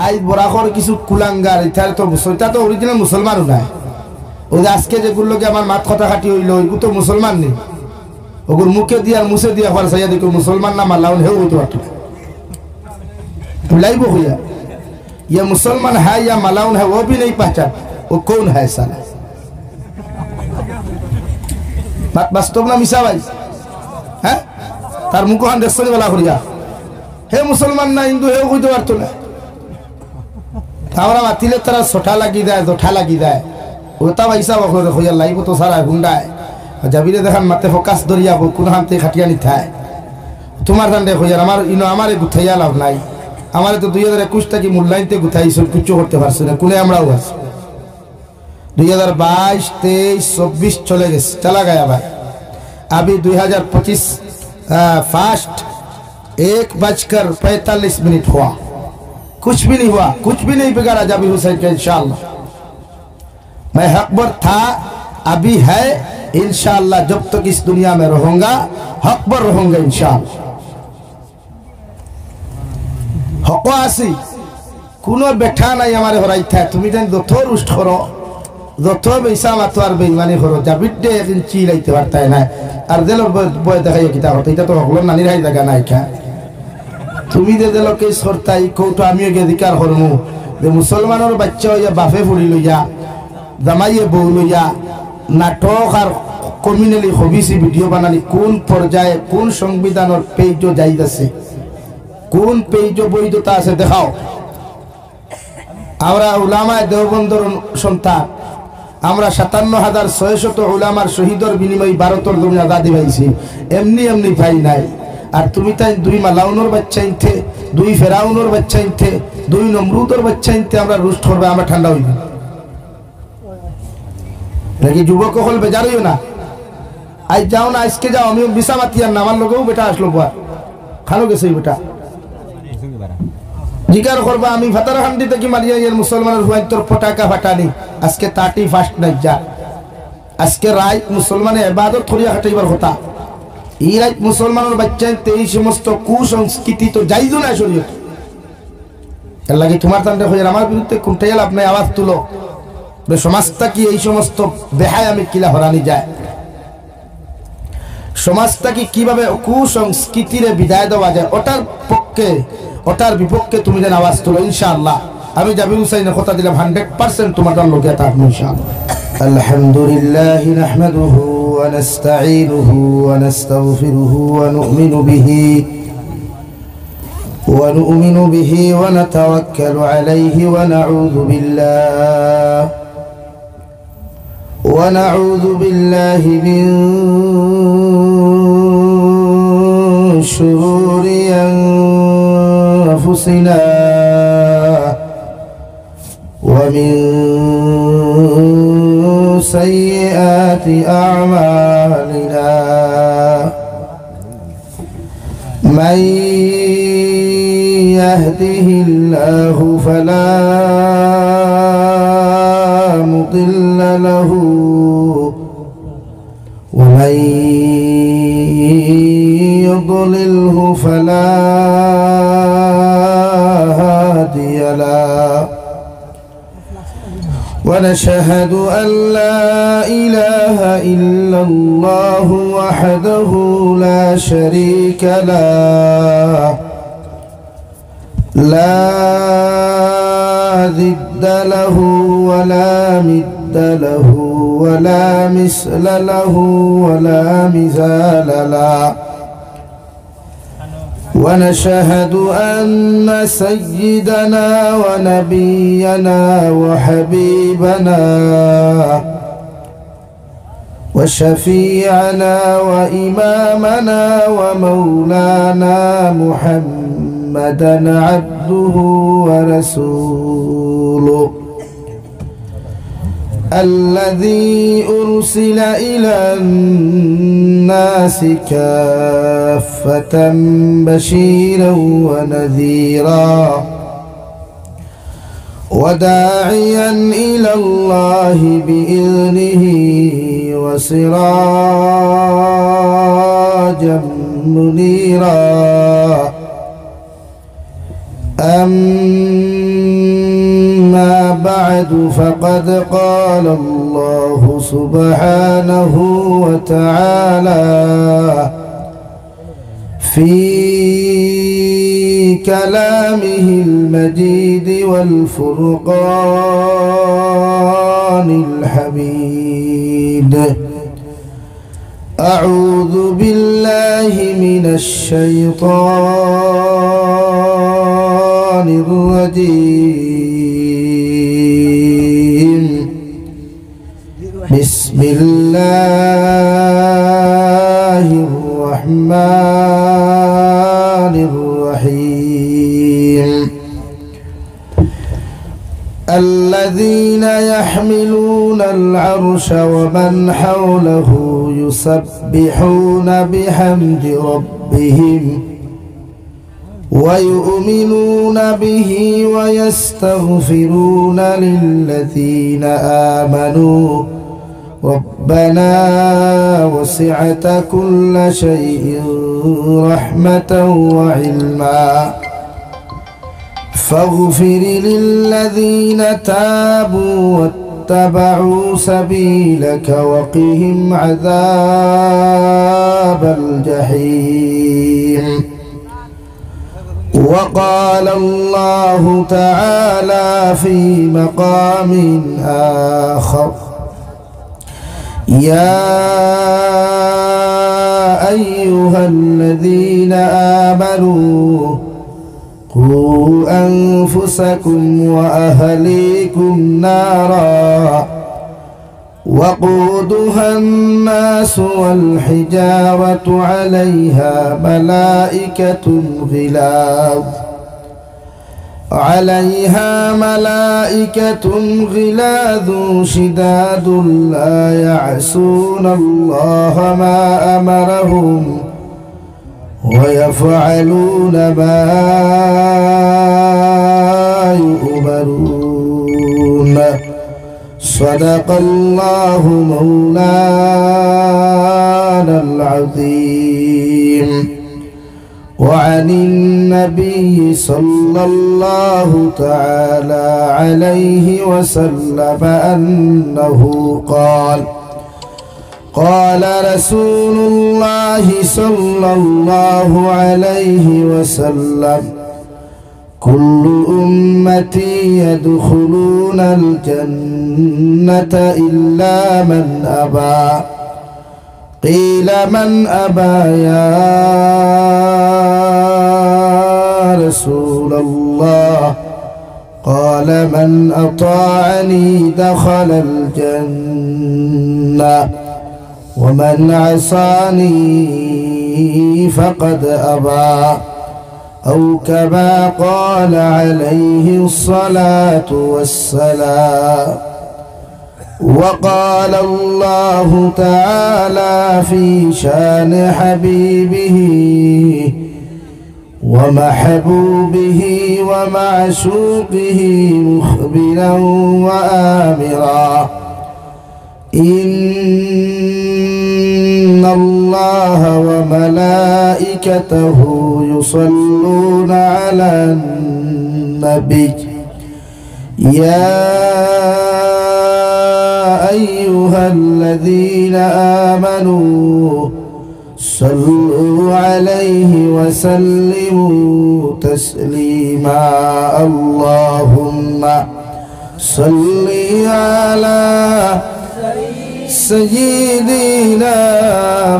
I Barakar কিছু কুলাঙ্গার ইতার তো সেটা তো অরিজিনাল মুসলমানও নাই ওই আজকে যেগুলোকে আমার মাত কথা খাটি হইল ওইগুলো তো মুসলমান নেই ওগুর মুখে দিয়ে আর মুছে দিয়ে আবার সাইয়া দেখো মুসলমান না মালাউন হেউ হইতে পারত लाइव हो गया ये मुसलमान है या मलाउन है वो भी नहीं पहचान वो कौन है साला बात वास्तव ना मिसा भाई है तार मुख हान देखने वाला हो गया हे मुसलमान ना हिंदू है कोई तो अर्थ ना हमारा मातिले तरह सोठा लगी जाए दोठा लगी जाए होता वैसा वक्त देखो यार लाइव तो सारा गुंडा है जब ये देखा मते फोकस दरिया वो कुन हम ते खटिया नहीं था तुम्हारे धन देखो यार हमारे गुथैया लाभ नहीं हमारे तो 2021 तक मूल्यांकन गुथाई सब कुछ करते पारছে না কোনে আমরাও আছি 2022 23 24 चले गए चला गया भाई अभी 2025 फास्ट 1:45 हुआ कुछ भी नहीं हुआ कुछ भी नहीं बिगाड़ा जाबिर हुसैन का इंशाअल्लाह मैं हकबर था अभी है इंशाअल्लाह जब तक इस दुनिया में रहूंगा हकबर रहूंगा इंशाअल्लाह हको आसी कोनो बैठा नहीं हमारे हो रही था तुम्हें जन दोथो रुष्ट करो दोथो बेसा मातवार बेईमानी करो जाबिटे एक इंची लाइते वार्ता है ना अर्धेलो बोय देखायो किता होता इता तो हकलो नानी राई जगह नहीं क्या तुम्हें दे देलो के सरताई को तो आमियो के अधिकार करमु दे मुसलमानों बच्चे या बाफे फुड़ी लइया जमाइए बहू लइया नाटक और कम्युनली हबिसी वीडियो बनानी कौन पर्याय कौन संविधान और पेज जो जायज আছে কোন পেজ বৈধতা আছে দেখাও আমরা উলামা দেওবন্দর সন্তান আমরা 57600 উলামার শহীদের বিনিময়ে ভারতের জমি আজাদি পাইছি এমনি এমনি পাই নাই আর তুমি তাই দুই মালাউনের বাচ্চা ইনতে দুই ফেরাউনের বাচ্চা ইনতে দুই নমরুদের বাচ্চা ইনতে আমরা রুষ্ট করবে আমরা ঠান্ডা হইব নাকি যুবক হল বেজার হইও না আজ যাও না আজকে যাও আমি বিসামাতিয়ার নামার লোকেও বেটা আসলো বুয়া খালো গেছে বেটা জিকার করবা আমি ফাতারখান্দি থেকে মারিয়া এর মুসলমানের হুয়াইতর পটাকা ফাটানি আজকে 31 না যা আজকে রাত মুসলমানের ইবাদত করিয়া হাঁটাইবার কথা এই রাত মুসলমানের বাচ্চা 23 সমস্ত কুসংস্কৃতি তো জায়েজ না শরীয়ত এর লাগি তোমার তান্ডে হয়ে আমার বিরুদ্ধে কোনটাইল আপনি আওয়াজ তুলো বে সমাজটা কি এই সমস্ত বেহায় আমি কিলা হরানি যায় সমাজটা কি কিভাবে কুসংস্কৃতিরে বিদায় দেওয়া যায় ওটার পক্ষে ওটার বিপক্ষে তুমি যেন আওয়াজ তোলো ইনশাআল্লাহ আমি জাবির হুসাইনের কথা দিলাম 100% তোমার দল লোকে থাকবে ইনশাআল্লাহ আলহামদুলিল্লাহ নাহমাদুহু ওয়া নাস্তাঈনুহু ওয়া নাস্তাগফিরুহু ওয়া নু'মিনু বিহি ওয়া নাতাওয়াক্কালু আলাইহি ওয়া নাউযু বিল্লাহি মিন শুরুরি أنفسنا ومن سيئات أعمالنا من يهده الله فلا مضل له ومن يضلله فلا هادي له ونشهد أن لا إله إلا الله وحده لا شريك له لا ضد له ولا مد له ولا مثل له ولا مثال له ونشهد أن سيدنا ونبينا وحبيبنا وشفيعنا وإمامنا ومولانا محمدا عبده ورسوله الذي أرسل إلى الناس كافة بشيرا ونذيرا وداعيا إلى الله بإذنه وسراجا منيرا أما بعد فقد قال الله سبحانه وتعالى في كلامه المجيد والفرقان الحميد: أعوذ بالله من الشيطان الرجيم. بسم الله الرحمن الرحيم. الذين يحملون العرش ومن حوله يسبحون بحمد ربهم ويؤمنون به ويستغفرون للذين آمنوا ربنا وسعت كل شيء رحمة وعلما فاغفر للذين تابوا واتبعوا سبيلك وقهم عذاب الجحيم. وقال الله تعالى في مقام آخر: يا أيها الذين آمنوا قوا أنفسكم وأهليكم نارا وقودها الناس والحجارة عليها ملائكة غلاظ شداد لا يعصون الله ما أمرهم ويفعلون ما يؤمرون. صدق الله مولانا العظيم. وعن النبي صلى الله تعالى عليه وسلم أنه قال: قال رسول الله صلى الله عليه وسلم: كل أمتي يدخلون الجنة إلا من أبى. قيل: من أبى يا رسول الله؟ قال: من أطاعني دخل الجنة ومن عصاني فقد أبى، أو كما قال عليه الصلاة والسلام. وقال الله تعالى في شان حبيبه ومحبوبه ومعشوقه مخبرا وآمرا: إن الله وملائكته يصلون على النبي يا أيها الذين آمنوا صلوا عليه وسلموا تسليما. اللهم صل على سيدنا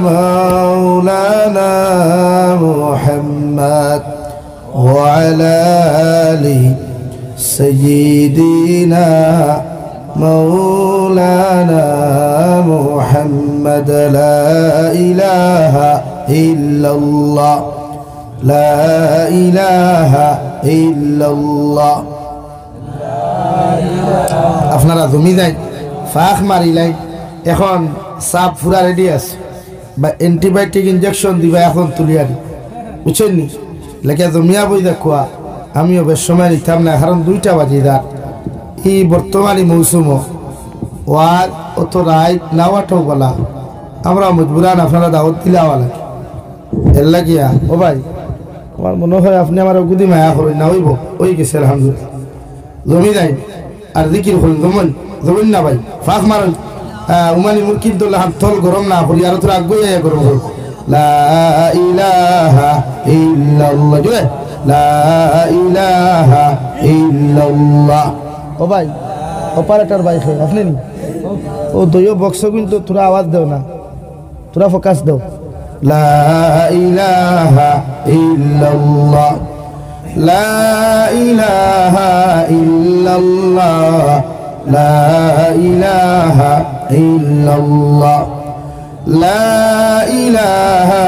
مولانا محمد وعلى آل سيدنا مولانا محمد. لا إله إلا الله لا إله إلا الله. আপনারা জমি যাই ফাঁক মারিলাই এখন সাপ ফুরা রেডি আছে বা অ্যান্টিবায়োটিক ইনজেকশন দিবা এখন তুলিয়ারি বুঝছেন নি লেখা জমিয়া বই দেখুয়া আমিও বেশ সময় নিতাম না কারণ 2টা বাজে রাত এই বর্তমানে মৌসুম ওয়ার অত রাইট নাওয়াটাও বলা আমরা মজবুরান আপনারা দাওয়াত দিলাওয়ালা এর লাগিয়া ও ভাই আমার মনে হয় আপনি আমার গুদি মায়া করেন না হইব ওই গেছে আলহামদুলিল্লাহ জমি নাই আর জিকির করুন জমিন না ভাই ফাঁক মারুন উমানি মুরকিদুল্লাহ থল গরম না করি আর তোর আগুই গরম করব লা ইলাহা ইল্লাল্লাহ জুড়ে লা ইলাহা ইল্লাল্লাহ ও ভাই অপারেটর ভাই আপনি ও দইও বক্স কিন্তু তোরা আওয়াজ দেও না তোরা ফোকাস দাও লা ইলাহা ইল্লাল্লাহ লা ইলাহা ইল্লাল্লাহ লা ইলাহা ইল্লাল্লাহ লা ইলাহা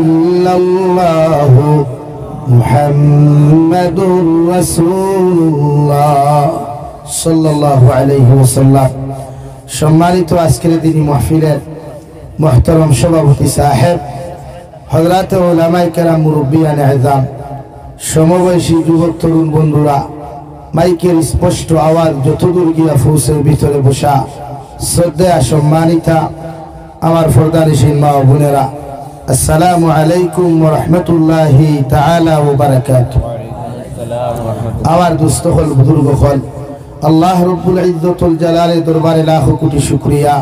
ইল্লাল্লাহ মুহাম্মাদুর রাসূলুল্লাহ সাল্লাল্লাহু আলাইহি ওয়াসাল্লাম। সম্মানিত আজকের দিনী মাহফিলের মুহতারাম সভাপতি সাহেব, হযরত উলামায়ে কেরাম, মুরব্বিয়ানে আযম, সমবয়সী যুবক তরুণ বন্ধুরা, মাইকের স্পষ্ট আওয়াজ যতদূর গিয়া পৌঁছে ভিতরে বসা শ্রদ্ধা সম্মানিতা আমার ফরদানিশীন মা ও বোনেরা, আসসালামু আলাইকুম ওয়া রাহমাতুল্লাহি তাআলা ওয়া বারাকাতুহু। আমার দুস্থ হল বুজুর্গ হল, আল্লাহ রব্বুল ইজ্জতুল জালালের দরবারে লাখ কোটি শুকরিয়া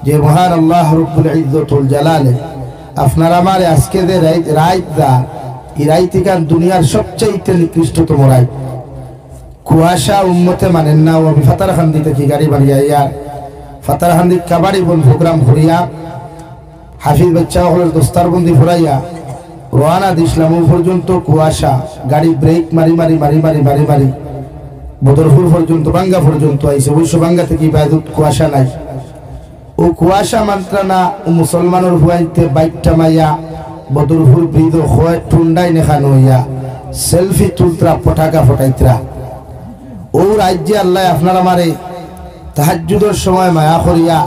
যে মহান আল্লাহ রব্বুল ইজ্জতুল জালালে আপনার আমার আজকে যে রাইতটা এই রাইতিকান দুনিয়ার সবচেয়ে নিকৃষ্টতম রাইত। কুয়াশা উম্মতে মানেন না, আমি ফাতারখান্দি থেকে গাড়ি বানিয়ে ইয়ার ফাতারখান্দি কাবাডি বল প্রোগ্রাম করিয়া হাফিজ বাচ্চা হলের দস্তারবন্দি ফুরাইয়া রওনা দিছিলাম পর্যন্ত কুয়াশা, গাড়ি ব্রেক মারি মারি মারি মারি মারি মারি বদরপুর পর্যন্ত বাঙ্গা পর্যন্ত আইছে। অবশ্য বাঙ্গা থেকে বাইদুত কুয়াশা নাই। ও কুয়াশা মান্ত্রানা ও মুসলমানের হুয়াইতে বাইকটা মাইয়া বদরপুর ব্রিজ হয় টুন্ডাই নেখানো হইয়া সেলফি তুলতরা পটাকা ফটাইতরা। ও রাজ্যে আল্লাহ আপনার আমারে তাহাজ্জুদের সময় মায়া করিয়া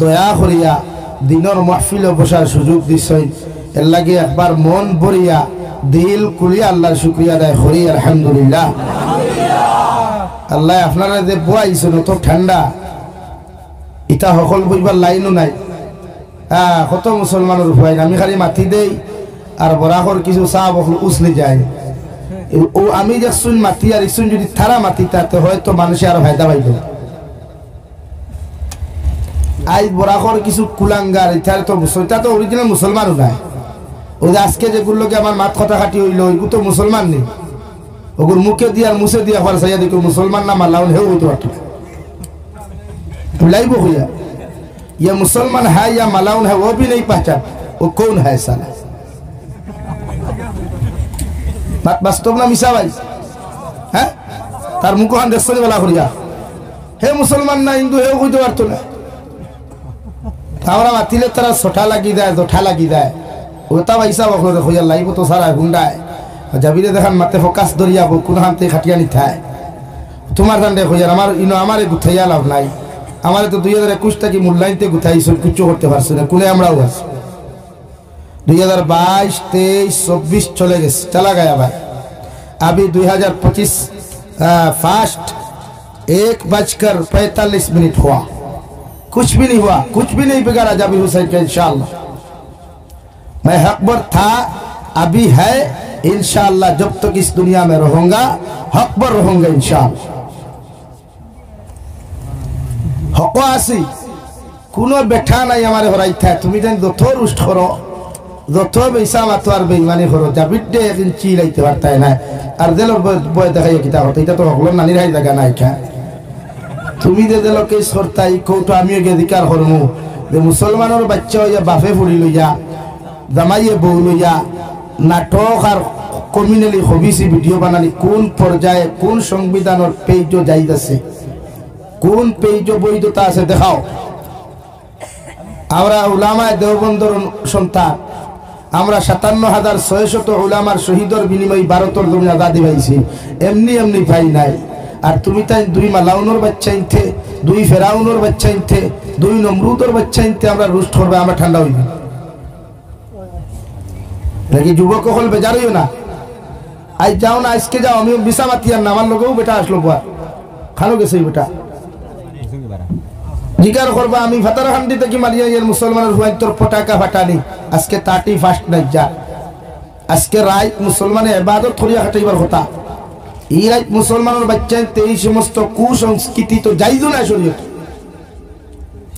দয়া করিয়া দিনের মাহফিলে বসার সুযোগ দিছেন। এর লাগে একবার মন ভরিয়া দিল কুলিয়া আল্লাহর শুকরিয়া আদায় করি আলহামদুলিল্লাহ। আল্লাহ আপনারা যে বয়াইছেন অত ঠান্ডা, ইটা সকল বইবার লাইনও নাই। কত মুসলমানের ভয়, আমি খালি মাতি দেই আর বরাকর কিছু চা বকল উছলি যায়। ও আমি দেখছুন মাতি আর ইসুন যদি থারা মাতি তাতে হয়তো মানুষে আর ফায়দা পাইব। আই বরাকর কিছু কুলাঙ্গার ইটার তো এটা তো অরিজিনাল মুসলমানও নাই। ও যে আজকে যেগুলোকে আমার মাত কথা খাটি হইল ওইগুলো তো মুসলমান নেই। ওগুর মুখে দিয়ে আর মুছে দিয়ে আবার সাইয়া দেখো মুসলমান না মাল্লাউন হেউ হইতে পারত लाइब हो गया। ये मुसलमान है या मलाउन है वो भी नहीं पहचान, वो कौन है साला। बात वास्तव ना मिसा भाई है तार मुख हान देशने वाला करिया हे मुसलमान ना हिंदू है कोई तो अर्थ ना हमरा मातिले तरह सोठा लगी जाए जोठा लगी जाए होता वैसा वखलो देखो यार लाइव तो सारा गुंडा है जबीरे देखान माते फोकस दरिया बो कुन हानते खटिया नहीं था তোমার জান দেখো यार আমার ইনো আমারে গুথাইয়া লাভ নাই। हमारे तो 2021 तक मूल्यांकन गुथाई कुछ करते कुने आस 2022, 23, 24 चले गए चला गया भाई। अभी 2025 फास्ट 1:45 हुआ, कुछ भी नहीं हुआ, कुछ भी नहीं बिगाड़ा जाबिर हुसैन का इंशाअल्लाह। मैं हकबर था, अभी है इंशाअल्लाह। जब तक इस दुनिया में रहूंगा हकबर रहूंगा इंशाअल्लाह। হক আছে কোনো বেঠা নাই আমার হরাইতা তুমি জানি যত রুষ্ট করো যত বেসা মাতো আর বেইমানি করো যাবিডে একদিন চিলাইতে পারতাই না। আর দেলর বয় দেখাই কিতা হতো এটা তো হকল নানির হাই জায়গা নাই খা তুমি যে দেলকে সরতাই কৌটো আমিও গে অধিকার করমু যে মুসলমানের বাচ্চা হইয়া বাপে ফুড়ি লইয়া জামাইয়ে বউ লইয়া নাটক আর কমিউনালি হবিসি ভিডিও বানানি কোন পর্যায়ে কোন সংবিধানের পেজও যাইতাছে কোন পেজ বৈধতা আছে দেখাও। আমরা উলামায়ে দেওবন্দর সন্তান, আমরা 57,600 উলামার শহীদের বিনিময়ে ভারতের জমি আজাদি পাইছি, এমনি এমনি পাই নাই। আর তুমি তাই 2 মালাউনের বাচ্চা ইনতে 2 ফেরাউনের বাচ্চা ইনতে 2 নমরুদের বাচ্চা ইনতে আমরা রুষ্ট করবে, আমরা ঠান্ডা হইব নাকি? যুবক হল বেজার হইও না, আজ যাও না আজকে যাও, আমি বিসামাতি আর না আমার লোকেও বেটা আসলো বুয়া খানো গেছে বেটা জিকার করবা আমি ফাতারখান্দি থেকে মারিয়া মুসলমানের হুয়াই তোর পটাকা ফাটানি আজকে 31 নাই যা আজকে রাইত মুসলমানে ইবাদত করিয়া খাটাইবার কথা, এই রাইত মুসলমানের বাচ্চা এই সমস্ত কুসংস্কৃতি তো যাইজ না শরীয়ত।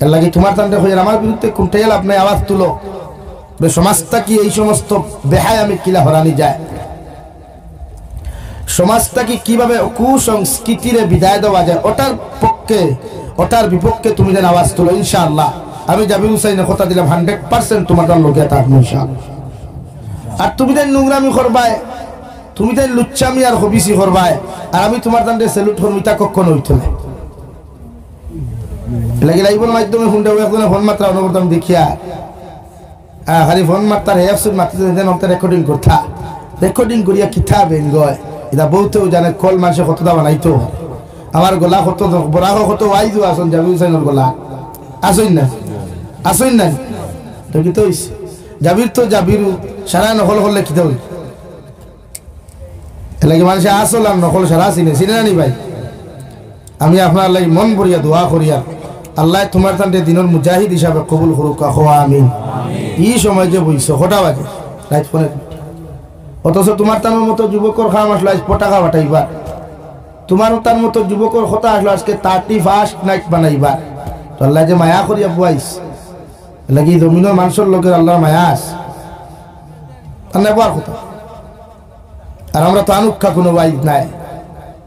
এর লাগে তোমার তান্ডে হয়ে আমার বিরুদ্ধে কোনটাই আপনি আওয়াজ তুলো, সমাজটা কি এই সমস্ত বেহায় আমি কিলা হরানি যায়, সমাজটাকে কিভাবে কুসংস্কৃতিরে বিদায় দেওয়া যায়, ওটার পক্ষে ওটার বিপক্ষে তুমি যেন আওয়াজ তুলো। ইনশাআল্লাহ আমি জাবির হুসাইনের কথা দিলাম 100% তোমার লোকে থাকবো ইনশাআল্লাহ। আর তুমি তাই নোংরামি করবায়, তুমি তাই লুচ্চামি আর হবিসি করবায়, আর আমি তোমার তান্ডে সেলুট করবো, এটা কখনো হইতো না। লাগে লাইভের মাধ্যমে ফোনটা একজনে ফোন মাত্রা অনুবর্তন দেখিয়া খালি ফোন মাত্রার হেফসুর মাত্রা রেকর্ডিং করতা, রেকর্ডিং করিয়া কিতা বেঙ্গয় এটা বলতেও জানে কল মানুষে কতটা বানাইতো। আমার গলা কত বরাহ কত ওয়াইজও আসন জাবির হুসাইনের গলা আসইন না, আসইন না তো কি তো জাবির তো জাবির সারা নকল করলে কিতা হই লাগে মানুষে আসল আর নকল সারা চিনে চিনে না নি ভাই। আমি আপনার লাগে মন ভরিয়া দোয়া করিয়া আল্লাহ তোমার তান্ডে দিনের মুজাহিদ হিসাবে কবুল করুক, আমিন। এই সময় যে বইছো কটা বাজে রাত ফোনে, অথচ তোমার তার মতো যুবকর খাম আসলো আজ পটাকা বাটাইবা, তোমার তার মতো যুবকর কথা আসলো আজকে 31st নাইট বানাইবা। তো আল্লাহ যে মায়া করিয়া বুয়াইস লাগি জমিনের মানুষের লোকের আল্লাহর মায়া আস নেবার কথা। আর আমরা তো আনুক্ষা কোনো ওয়াইজ নাই,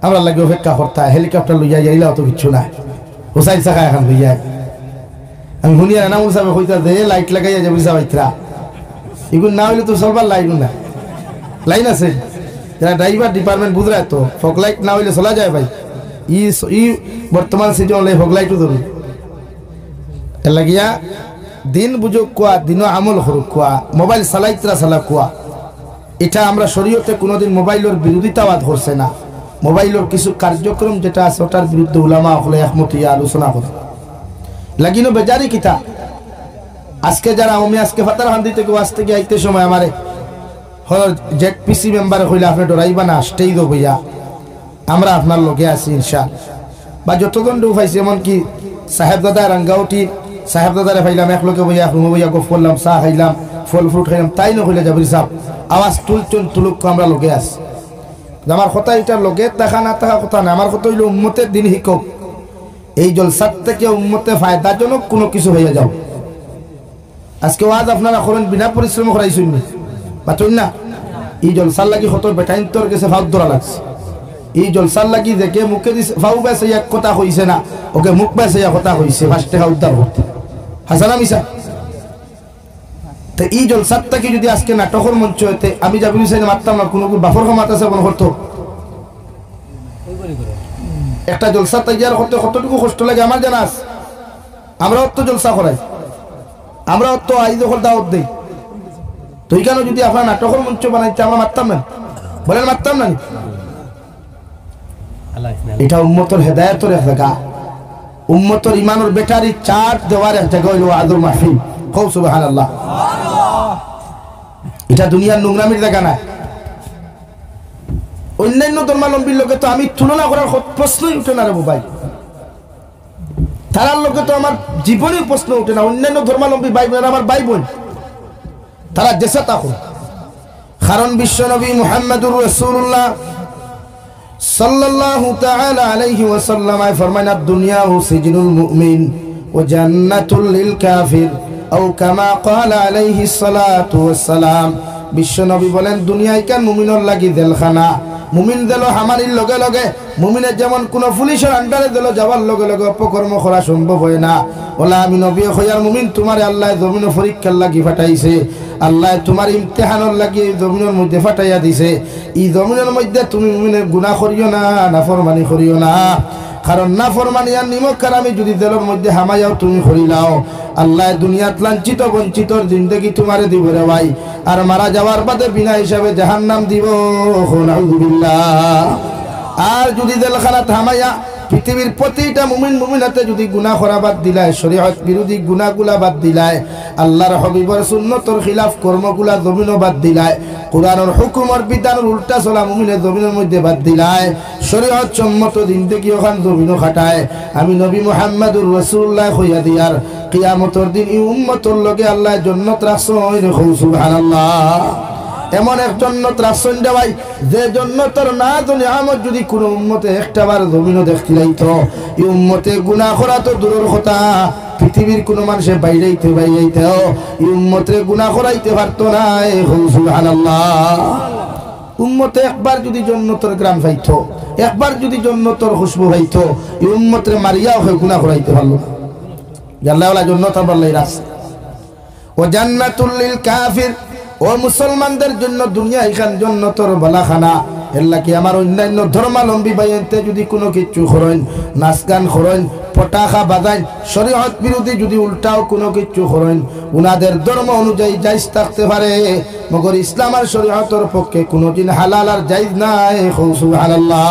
আমরা লাগে অপেক্ষা করতে হেলিকপ্টার লইয়া যাইলে অত কিচ্ছু নাই, হুসাইন চাকা এখন লইয়া আমি শুনিয়া এনামুল সাহেব কইতা দে লাইট লাগাইয়া যাবি সাবাইতরা, এগুলো না হইলে তো চলবার লাইন না, লাইন আছে যারা ড্রাইভার ডিপার্টমেন্ট বুঝরা তো ফগ লাইট না হইলে চলা যায় ভাই। ই বর্তমান সিজন ফগ লাইটও ধরুন এর লাগিয়া দিন বুঝুক কোয়া দিনও আমল করুক কোয়া মোবাইল চালাইতরা চালা কোয়া। এটা আমরা শরীয়তে কোনোদিন মোবাইলের বিরোধিতাবাদ করছে না, মোবাইলের কিছু কার্যক্রম যেটা আছে ওটার বিরুদ্ধে উলামা হলে একমত হইয়া আলোচনা করে লাগিনো বেজারি কিতা। আজকে যারা আমি আজকে ফাতার হান্দি থেকে ওয়াজ থেকে আইতে সময় আমারে জেড পিসি মেম্বার হইলে আপনি ডরাইবা না, আসতেই দো ভাইয়া আমরা আপনার লোকে আছি ইনশাআল্লাহ। বা যতজন ডু পাইছি এমনকি সাহেবজাদা রাঙ্গাউটি সাহেবজাদারে পাইলাম এক লোকে বইয়া বইয়া গফ করলাম, চা খাইলাম, ফল ফ্রুট খাইলাম, তাই নকইলে যাবি সাহ আওয়াজ তুলুক আমরা লোকে আছি। আমার কথা এটা লোকে দেখা না থাকা কথা না, আমার কথা হইল উম্মতের দিন শিক্ষক, এই জলসার থেকে উম্মতে ফায়দাজনক কোনো কিছু হয়ে যাও। আজকে ওয়াজ আপনারা করেন বিনা পরিশ্রম করাইছেন বাচুন না, এই জলসার লাগি কত বেটাইন তোর গেছে ভাব ধরা লাগছে, এই জলসার লাগি দেখে মুখে দিছে ভাউ বেছে এক কথা হইছে না, ওকে মুখ বেছে এক কথা হইছে 5 টাকা উদ্ধার করতে হাসানা মিশা। তো এই জলসার থেকে যদি আজকে নাটকের মঞ্চ হইতে আমি যাবি হুসাইন মারতাম না, কোনো বাফর ক্ষমাত আছে মনে করতো একটা জলসা তৈয়ার করতে কতটুকু কষ্ট লাগে আমার জানা আছে। আমরাও তো জলসা করাই, আমরাও তো আইজ দাওয়াত দেই, তো এইখানে যদি আপনার নাটকের মঞ্চ বানাইতে আমরা মারতাম না, বলেন মারতাম না। এটা উম্মতের হেদায়েতের এক জায়গা, উম্মতের ইমানের ব্যাটারি চার্জ দেওয়ার এক জায়গা হইল আদর মাহফিল। কও সুবহানাল্লাহ। এটা দুনিয়ার নোংরামির জায়গা না। অন্যান্য ধর্মাবলম্বীর লোকে তো আমি তুলনা করার প্রশ্নই উঠে না রে ভাই, তারার লোকে তো আমার জীবনের প্রশ্ন উঠে না। অন্যান্য ধর্মাবলম্বী ভাই বোন আমার ভাই বোন, তারা দেশে থাকুন, কারণ বিশ্বনবী মুহাম্মদুর রাসূলুল্লাহ সাল্লাল্লাহু তাআলা আলাইহি ওয়াসাল্লাম ফরমান দুনিয়া হু সিজনুল মুমিন ওয়া জান্নাতুল লিল কাফির আও কামা ক্বালা আলাইহি সালাতু ওয়াসসালাম। বিশ্বনবী বলেন দুনিয়ায় কেন মুমিনের লাগি জেলখানা, মুমিন দিল হামারির লগে লগে, মুমিনের যেমন কোন পুলিশের আন্ডারে দিল যাওয়ার লগে লগে অপকর্ম করা সম্ভব হয় না। বলে আমি নবী হইয়ার মুমিন তোমার আল্লাহ জমিন পরীক্ষার লাগি ফাটাইছে, আল্লাহ তোমার ইমতিহানের লাগি জমিনের মধ্যে ফাটাইয়া দিছে। এই জমিনের মধ্যে তুমি মুমিনের গুনাহ করিও না, নাফরমানি করিও না, কারণ নাফরমানি আর নিমক আমি যদি দেলের মধ্যে হামাইয়াও তুমি করিলাও, আল্লাহ দুনিয়াত লাঞ্ছিত বঞ্চিতর জিন্দেগি তোমারে দিব রে ভাই, আর মারা যাওয়ার বাদে বিনা হিসাবে জাহান্নাম দিব। নাউযুবিল্লাহ। আর যদি দেলখানা হামাইয়া পৃথিবীর প্রতিটা মুমিন মুমিনাতে যদি গুনাহ করা বাদ দিলায়, শরীয়ত বিরোধী গুনাহগুলা বাদ দিলায়, আল্লাহর হাবিবের সুন্নতর খিলাফ কর্মগুলা জমিনও বাদ দিলায়, কোরআনের হুকুমের বিধানের উল্টা চলা মুমিনের জমিনের মধ্যে বাদ দিলায়, শরীয়ত সম্মত জিন্দেগি ওখান জমিনও খাটায়, আমি নবী মুহাম্মদুর রাসূলুল্লাহ কইয়া দিয়ার কিয়ামতের দিন এই উম্মতের লগে আল্লাহ জান্নাত রাখছেন। সুবহানাল্লাহ। এমন এক জন্নত রাসন দেওয়াই যে জন্নতর না জানি আমার যদি কোনো উম্মতে একটাবার জমিনও দেখতে লাইতো এই উম্মতে গুনাহ করা তো দূরের কথা পৃথিবীর কোনো মানুষের বাইরেইতে এই উম্মতে গুনাহ করাইতে পারতো না। সুবহানাল্লাহ। উম্মতে একবার যদি জন্নতর গ্রাম পাইতো, একবার যদি জন্নতর খুশবু পাইতো, এই উম্মতের মারিয়াও হয়ে গুনাহ করাইতে পারলো না। জাল্লাওয়ালা জন্নত আল্লাহর রাস্তা। ও জান্নাতুল লিল কাফির, ও মুসলমানদের জন্য দুনিয়া এখান জন্নতর বালাখানা। এল্লা কি আমার অন্যান্য ধর্মাবলম্বী ভাইয়েতে যদি কোনো কিছু করেন, নাচ গান করেন, পটাখা বাজাইন, শরীয়ত বিরোধী যদি উল্টাও কোনো কিছু করেন, উনাদের ধর্ম অনুযায়ী জায়েজ থাকতে পারে, মগর ইসলাম আর শরীয়তের পক্ষে কোনোদিন হালাল আর জায়েজ নাই। সুবহানাল্লাহ।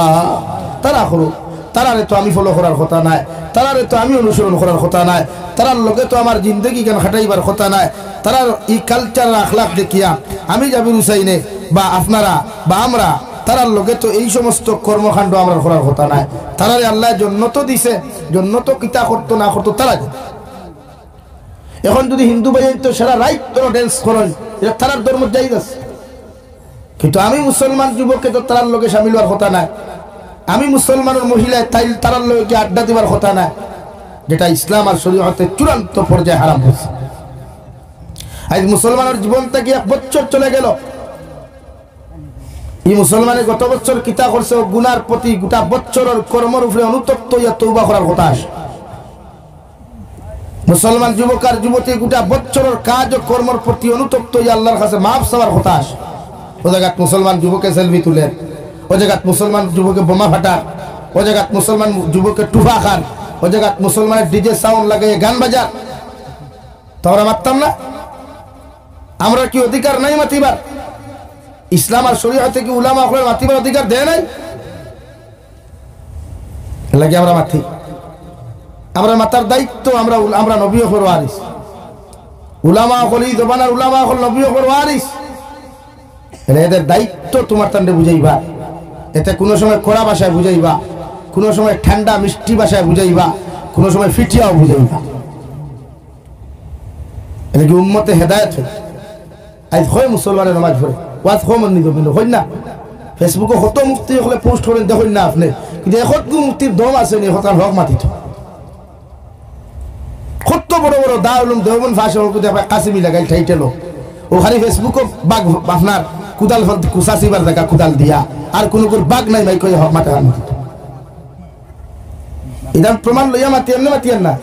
তারা করুক, তারারে তো আমি ফলো করার কথা নাই, তারারে তো আমি অনুসরণ করার কথা নাই, তারার লোকে তো আমার জিন্দগি কেন খাটাইবার কথা নাই। তারার এই কালচার আখলাক দেখিয়া আমি জাবির হুসাইনে বা আপনারা বা আমরা তারার লোকে তো এই সমস্ত কর্মকাণ্ড আমরা করার কথা নাই। তারারে আল্লাহ জন্নত দিছে, জন্নত কিতা করতো না করতো তারা। এখন যদি হিন্দু ভাই তো সারা রাইট ড্যান্স করেন, এটা তারার ধর্ম জায়েজ আছে, কিন্তু আমি মুসলমান যুবককে তো তারার লোকে সামিল হওয়ার কথা নাই। আমি মুসলমানের মহিলায় তাই তারার লোকে আড্ডা দিবার কথা না, যেটা ইসলাম আর শরীয়তের চূড়ান্ত পর্যায়ে হারাম হয়েছে। আজ মুসলমানের জীবন থেকে 1 বছর চলে গেল, এই মুসলমানের গত বছর কিতা করছে গুনার প্রতি গোটা বছরের কর্মের উপরে অনুতপ্ত হইয়া তওবা করার কথা আসে। মুসলমান যুবক আর যুবতী গোটা বছরের কাজ ও কর্মের প্রতি অনুতপ্ত হইয়া আল্লাহর কাছে মাফ চাওয়ার কথা আসে। ও জায়গাত মুসলমান যুবকে সেলফি তুলেন, ও জায়গাত মুসলমান যুবকে বোমা ফাটান, ও জায়গাত মুসলমান যুবকে টুফা খান, ও জায়গাত মুসলমানের ডিজে সাউন্ড লাগাইয়ে গান বাজান। তো আমরা মারতাম না? আমরা কি অধিকার নাই মাতিবার? ইসলাম আর শরীয়তে কি উলামা হলের মাতিবার অধিকার দেয় নাই? লাগে আমরা মাতি, আমরা মাতার দায়িত্ব। আমরা নবী হল ওয়ারিস, উলামা হলি জবানার উলামা হল নবী হল ওয়ারিস। এদের দায়িত্ব তোমার তান্ডে বুঝাইবা, এতে কোনো সময় কড়া ভাষায় বুঝাইবা, কোনো সময় ঠান্ডা মিষ্টি ভাষায় বুঝাইবা, কোনো সময় ফিটিয়াও বুঝাইবা। এটা কি উম্মতে হেদায়েত? আজ হয় মুসলমানের নামাজ পড়ে ওয়াজ কম নিত, কিন্তু হয় না। ফেসবুকে কত মুক্তি হলে পোস্ট করেন দেখুন না আপনি, কিন্তু এখন মুক্তির দম আছে নি? হকার হক মাতিত কত বড় বড় দাউলুম দেওবন ফাঁসে কাশিমি লাগাই ঠাইটেল ওখানে ফেসবুকে বাঘ আপনার কুদাল কুসাসিবার দেখা কুদাল দিয়া, আর কোনো বাঘ নাই ভাই কই হক মাথা মাতিত। এটা প্রমাণ লইয়া মাতিয়ান না মাতিয়ান না?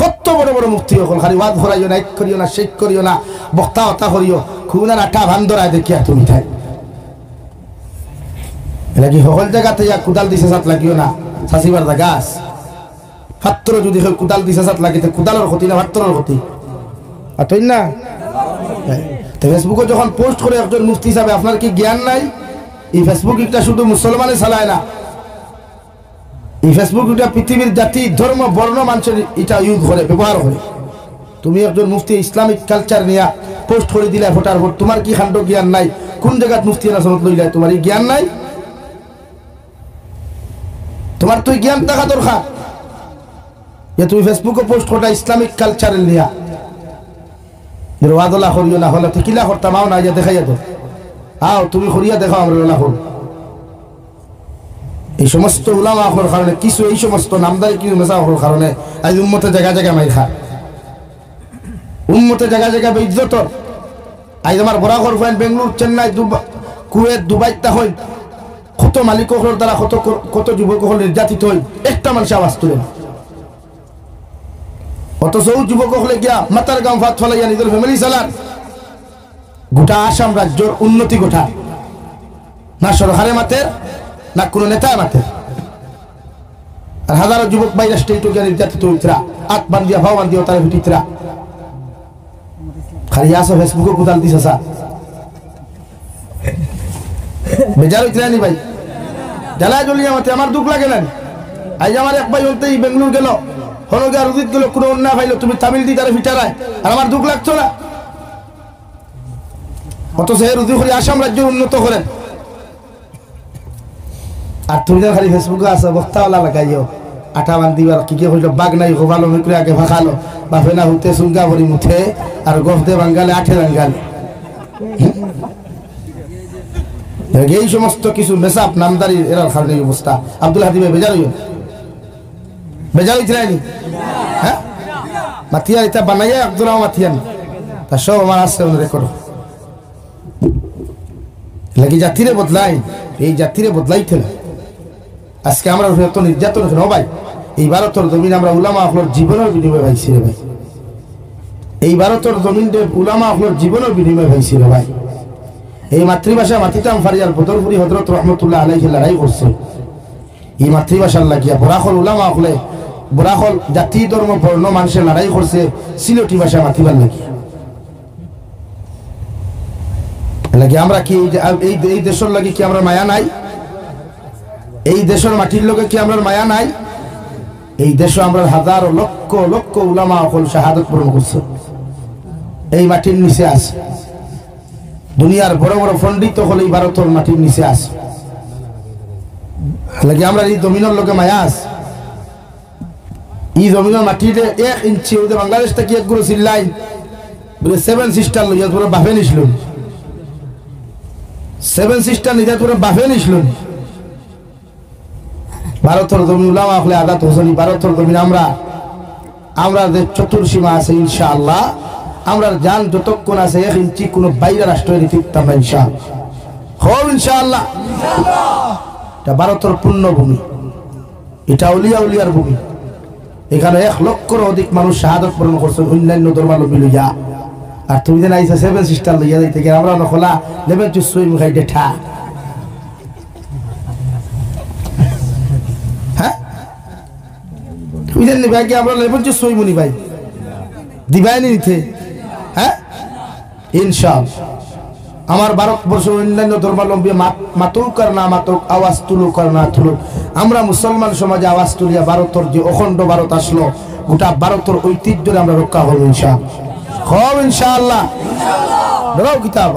কত বড় বড় মুক্তি হল, খালি ওয়াজ করাইও না, এক করিও না, শেখ করিও না, বক্তা হতা করিও, খুনার আঠা ভান ধরায় দেখিয়া তুমি থাই। এটা কি সকল জায়গাতে কুদাল দিছে সাত লাগিও না, শাসিবার গাছ ফাত্তর যদি কুদাল দিছে সাত লাগিতে কুদালের ক্ষতি না ফাত্তরের ক্ষতি আর তুই না। ফেসবুকে যখন পোস্ট করে একজন মুফতি হিসাবে আপনার কি জ্ঞান নাই? এই ফেসবুক এটা শুধু মুসলমানে চালায় না, এই ফেসবুক এটা পৃথিবীর জাতি ধর্ম বর্ণ মানুষের এটা ইউজ করে, ব্যবহার করে। তুমি একজন মুফতি ইসলামিক কালচার নিয়ে পোস্ট করে দিলে ফোটার ভোট, তোমার কি খান্ড জ্ঞান নাই? কোন জায়গায় মুফতি রাসূলত লইলে তোমার এই জ্ঞান নাই? তোমার তুই জ্ঞান থাকা দরকার যে তুমি ফেসবুকে পোস্ট করটা ইসলামিক কালচারের নিয়ে ওয়াদলা করিও না, হলে তুই কিলা করতাম আও না দেখাইয়া তো আও তুমি করিয়া দেখাও আমরা ওলা কর। এই সমস্ত উলামা হওয়ার কারণে কিছু এই সমস্ত নামদারি কিছু মেসা হওয়ার কারণে আজ উম্মতে জায়গা জায়গা মাই খা, উম্মতে জায়গা জায়গা বেইজ্জতর। আজ আমার বড় ঘর হইন বেঙ্গলোর, চেন্নাই, কুয়েত, দুবাই তা হইন, কত মালিক হল দ্বারা কত কত যুবক হল নির্যাতিত হইন, একটা মানুষ আওয়াজ তুলেন। অথচ যুবক হলে গিয়া মাতার গাম ফাত ফলাইয়া নিজের ফ্যামিলি চালান, গোটা আসাম রাজ্যর উন্নতি গোটা না সরকারে মাতের না কোনো নেতা মাতের। আর হাজারো যুবক বাইরে স্টেট গিয়া নির্যাতিত হইতরা, আত বান্ধিয়া ভাও বান্ধিয়া তারা ভিটিতরা। খালি আসো ফেসবুকে কুদাল দিছে সা বেজার হইতরা নি ভাই, জ্বালায় জ্বলিয়া মাতে। আমার দুঃখ লাগে না? আজ আমার এক ভাই বলতে বেঙ্গলোর গেল, হলো গিয়া রুদিত গেল, কোনো অন্যায় ভাইলো তুমি তামিল দি তারা ফিটারায়, আর আমার দুঃখ লাগছো না? অথচ হে রুদি করে আসাম রাজ্য উন্নত করেন, আর তুমি খালি ফেসবুকে আসো বক্তাওয়ালা লাগাইও আঠা বান্ধিবার কি হইল বাঘ নাই ভালো মিক্রে আগে ভাখালো বাফে না হইতে সুঙ্গা ভরি মুঠে আর গফ দে বাঙ্গালে আঠে রাঙ্গালে এই সমস্ত কিছু মেসাপ নামদারি এর কারণে অবস্থা। আব্দুল হাদিমে বেজার হইল, বেজার হইছিলাম হ্যাঁ, মাথিয়া এটা বানাইয়া আব্দুল মাথিয়ান তা সব আমার আসছে রেকর্ড লাগি জাতিরে বদলাই, এই জাতিরে বদলাইতে না। আজকে আমরা এত নির্যাতন কেন ভাই? এই ভারতের জমিন আমরা উলামা আপনার জীবনের বিনিময় পাইছি রে ভাই, এই ভারতের জমিনটা উলামা আপনার জীবনের বিনিময় পাইছি রে ভাই। এই মাতৃভাষা মাতিতাম ফারিয়ার বদরপুরি হযরত রহমতুল্লাহ আলাইহি লড়াই করছে এই মাতৃভাষার লাগিয়া। বরাকল উলামা হলে বরাকল জাতি ধর্ম বর্ণ মানুষের লড়াই করছে সিলেটি ভাষা মাতিবার লাগিয়া। লাগে আমরা কি এই দেশের লাগে কি আমরা মায়া নাই? এই দেশের মাটির লোকে কি আমরা মায়া নাই? এই দেশে আমরা হাজার লক্ষ লক্ষ উলামা হল শাহাদত বরণ করছে, এই মাটির নিচে আছে। দুনিয়ার বড় বড় পণ্ডিত হলে এই ভারতের মাটির নিচে আছে। লাগে আমরা এই জমিনের লোকে মায়া আছে। এই জমিনের মাটিতে 1 ইঞ্চি ওদের বাংলাদেশ থেকে এক গুরু চিল্লাই বলে 7 সিস্টার লইয়া তোরা বাফে নিছিল, 7 সিস্টার নিজে তোরা বাফে নিছিল। ভারতের জমিন উলামা হলে আঘাত হোসেনি ভারতের জমিন আমরা যে চতুর্সীমা আছে ইনশাআল্লাহ, আমরা জান যতক্ষণ আছে 1 ইঞ্চি কোন বাইরে রাষ্ট্রের নীতিতাম না ইনশাআল্লাহ, হোক ইনশাআল্লাহ। এটা ভারতের পূর্ণভূমি, এটা উলিয়া উলিয়ার ভূমি। এখানে 1 লক্ষের অধিক মানুষ শাহাদত বরণ করছেন অন্যান্য ধর্মাবলম্বী লইয়া। আর তুমি যেন আইসা 7 সিস্টার লইয়া যাইতে গিয়ে আমরা নখলা লেবেন চুই মুখাই ডেঠা। হ্যাঁ তুমি জানি ভাই কি আমরা লেবেন চুই মুনি ভাই দিবাই নিতে। হ্যাঁ ইনশাআল্লাহ আমার ভারতবর্ষ অন্যান্য ধর্মাবলম্বী মাতুক আর না মাতুক, আওয়াজ তুলুক আর না তুলুক, আমরা মুসলমান সমাজে আওয়াজ তুলিয়া ভারতের যে অখণ্ড ভারত আসলো, গোটা ভারতের ঐতিহ্যের আমরা রক্ষা করবো ইনশাআল্লাহ, ইনশাআল্লাহ। ধরাও কিতাব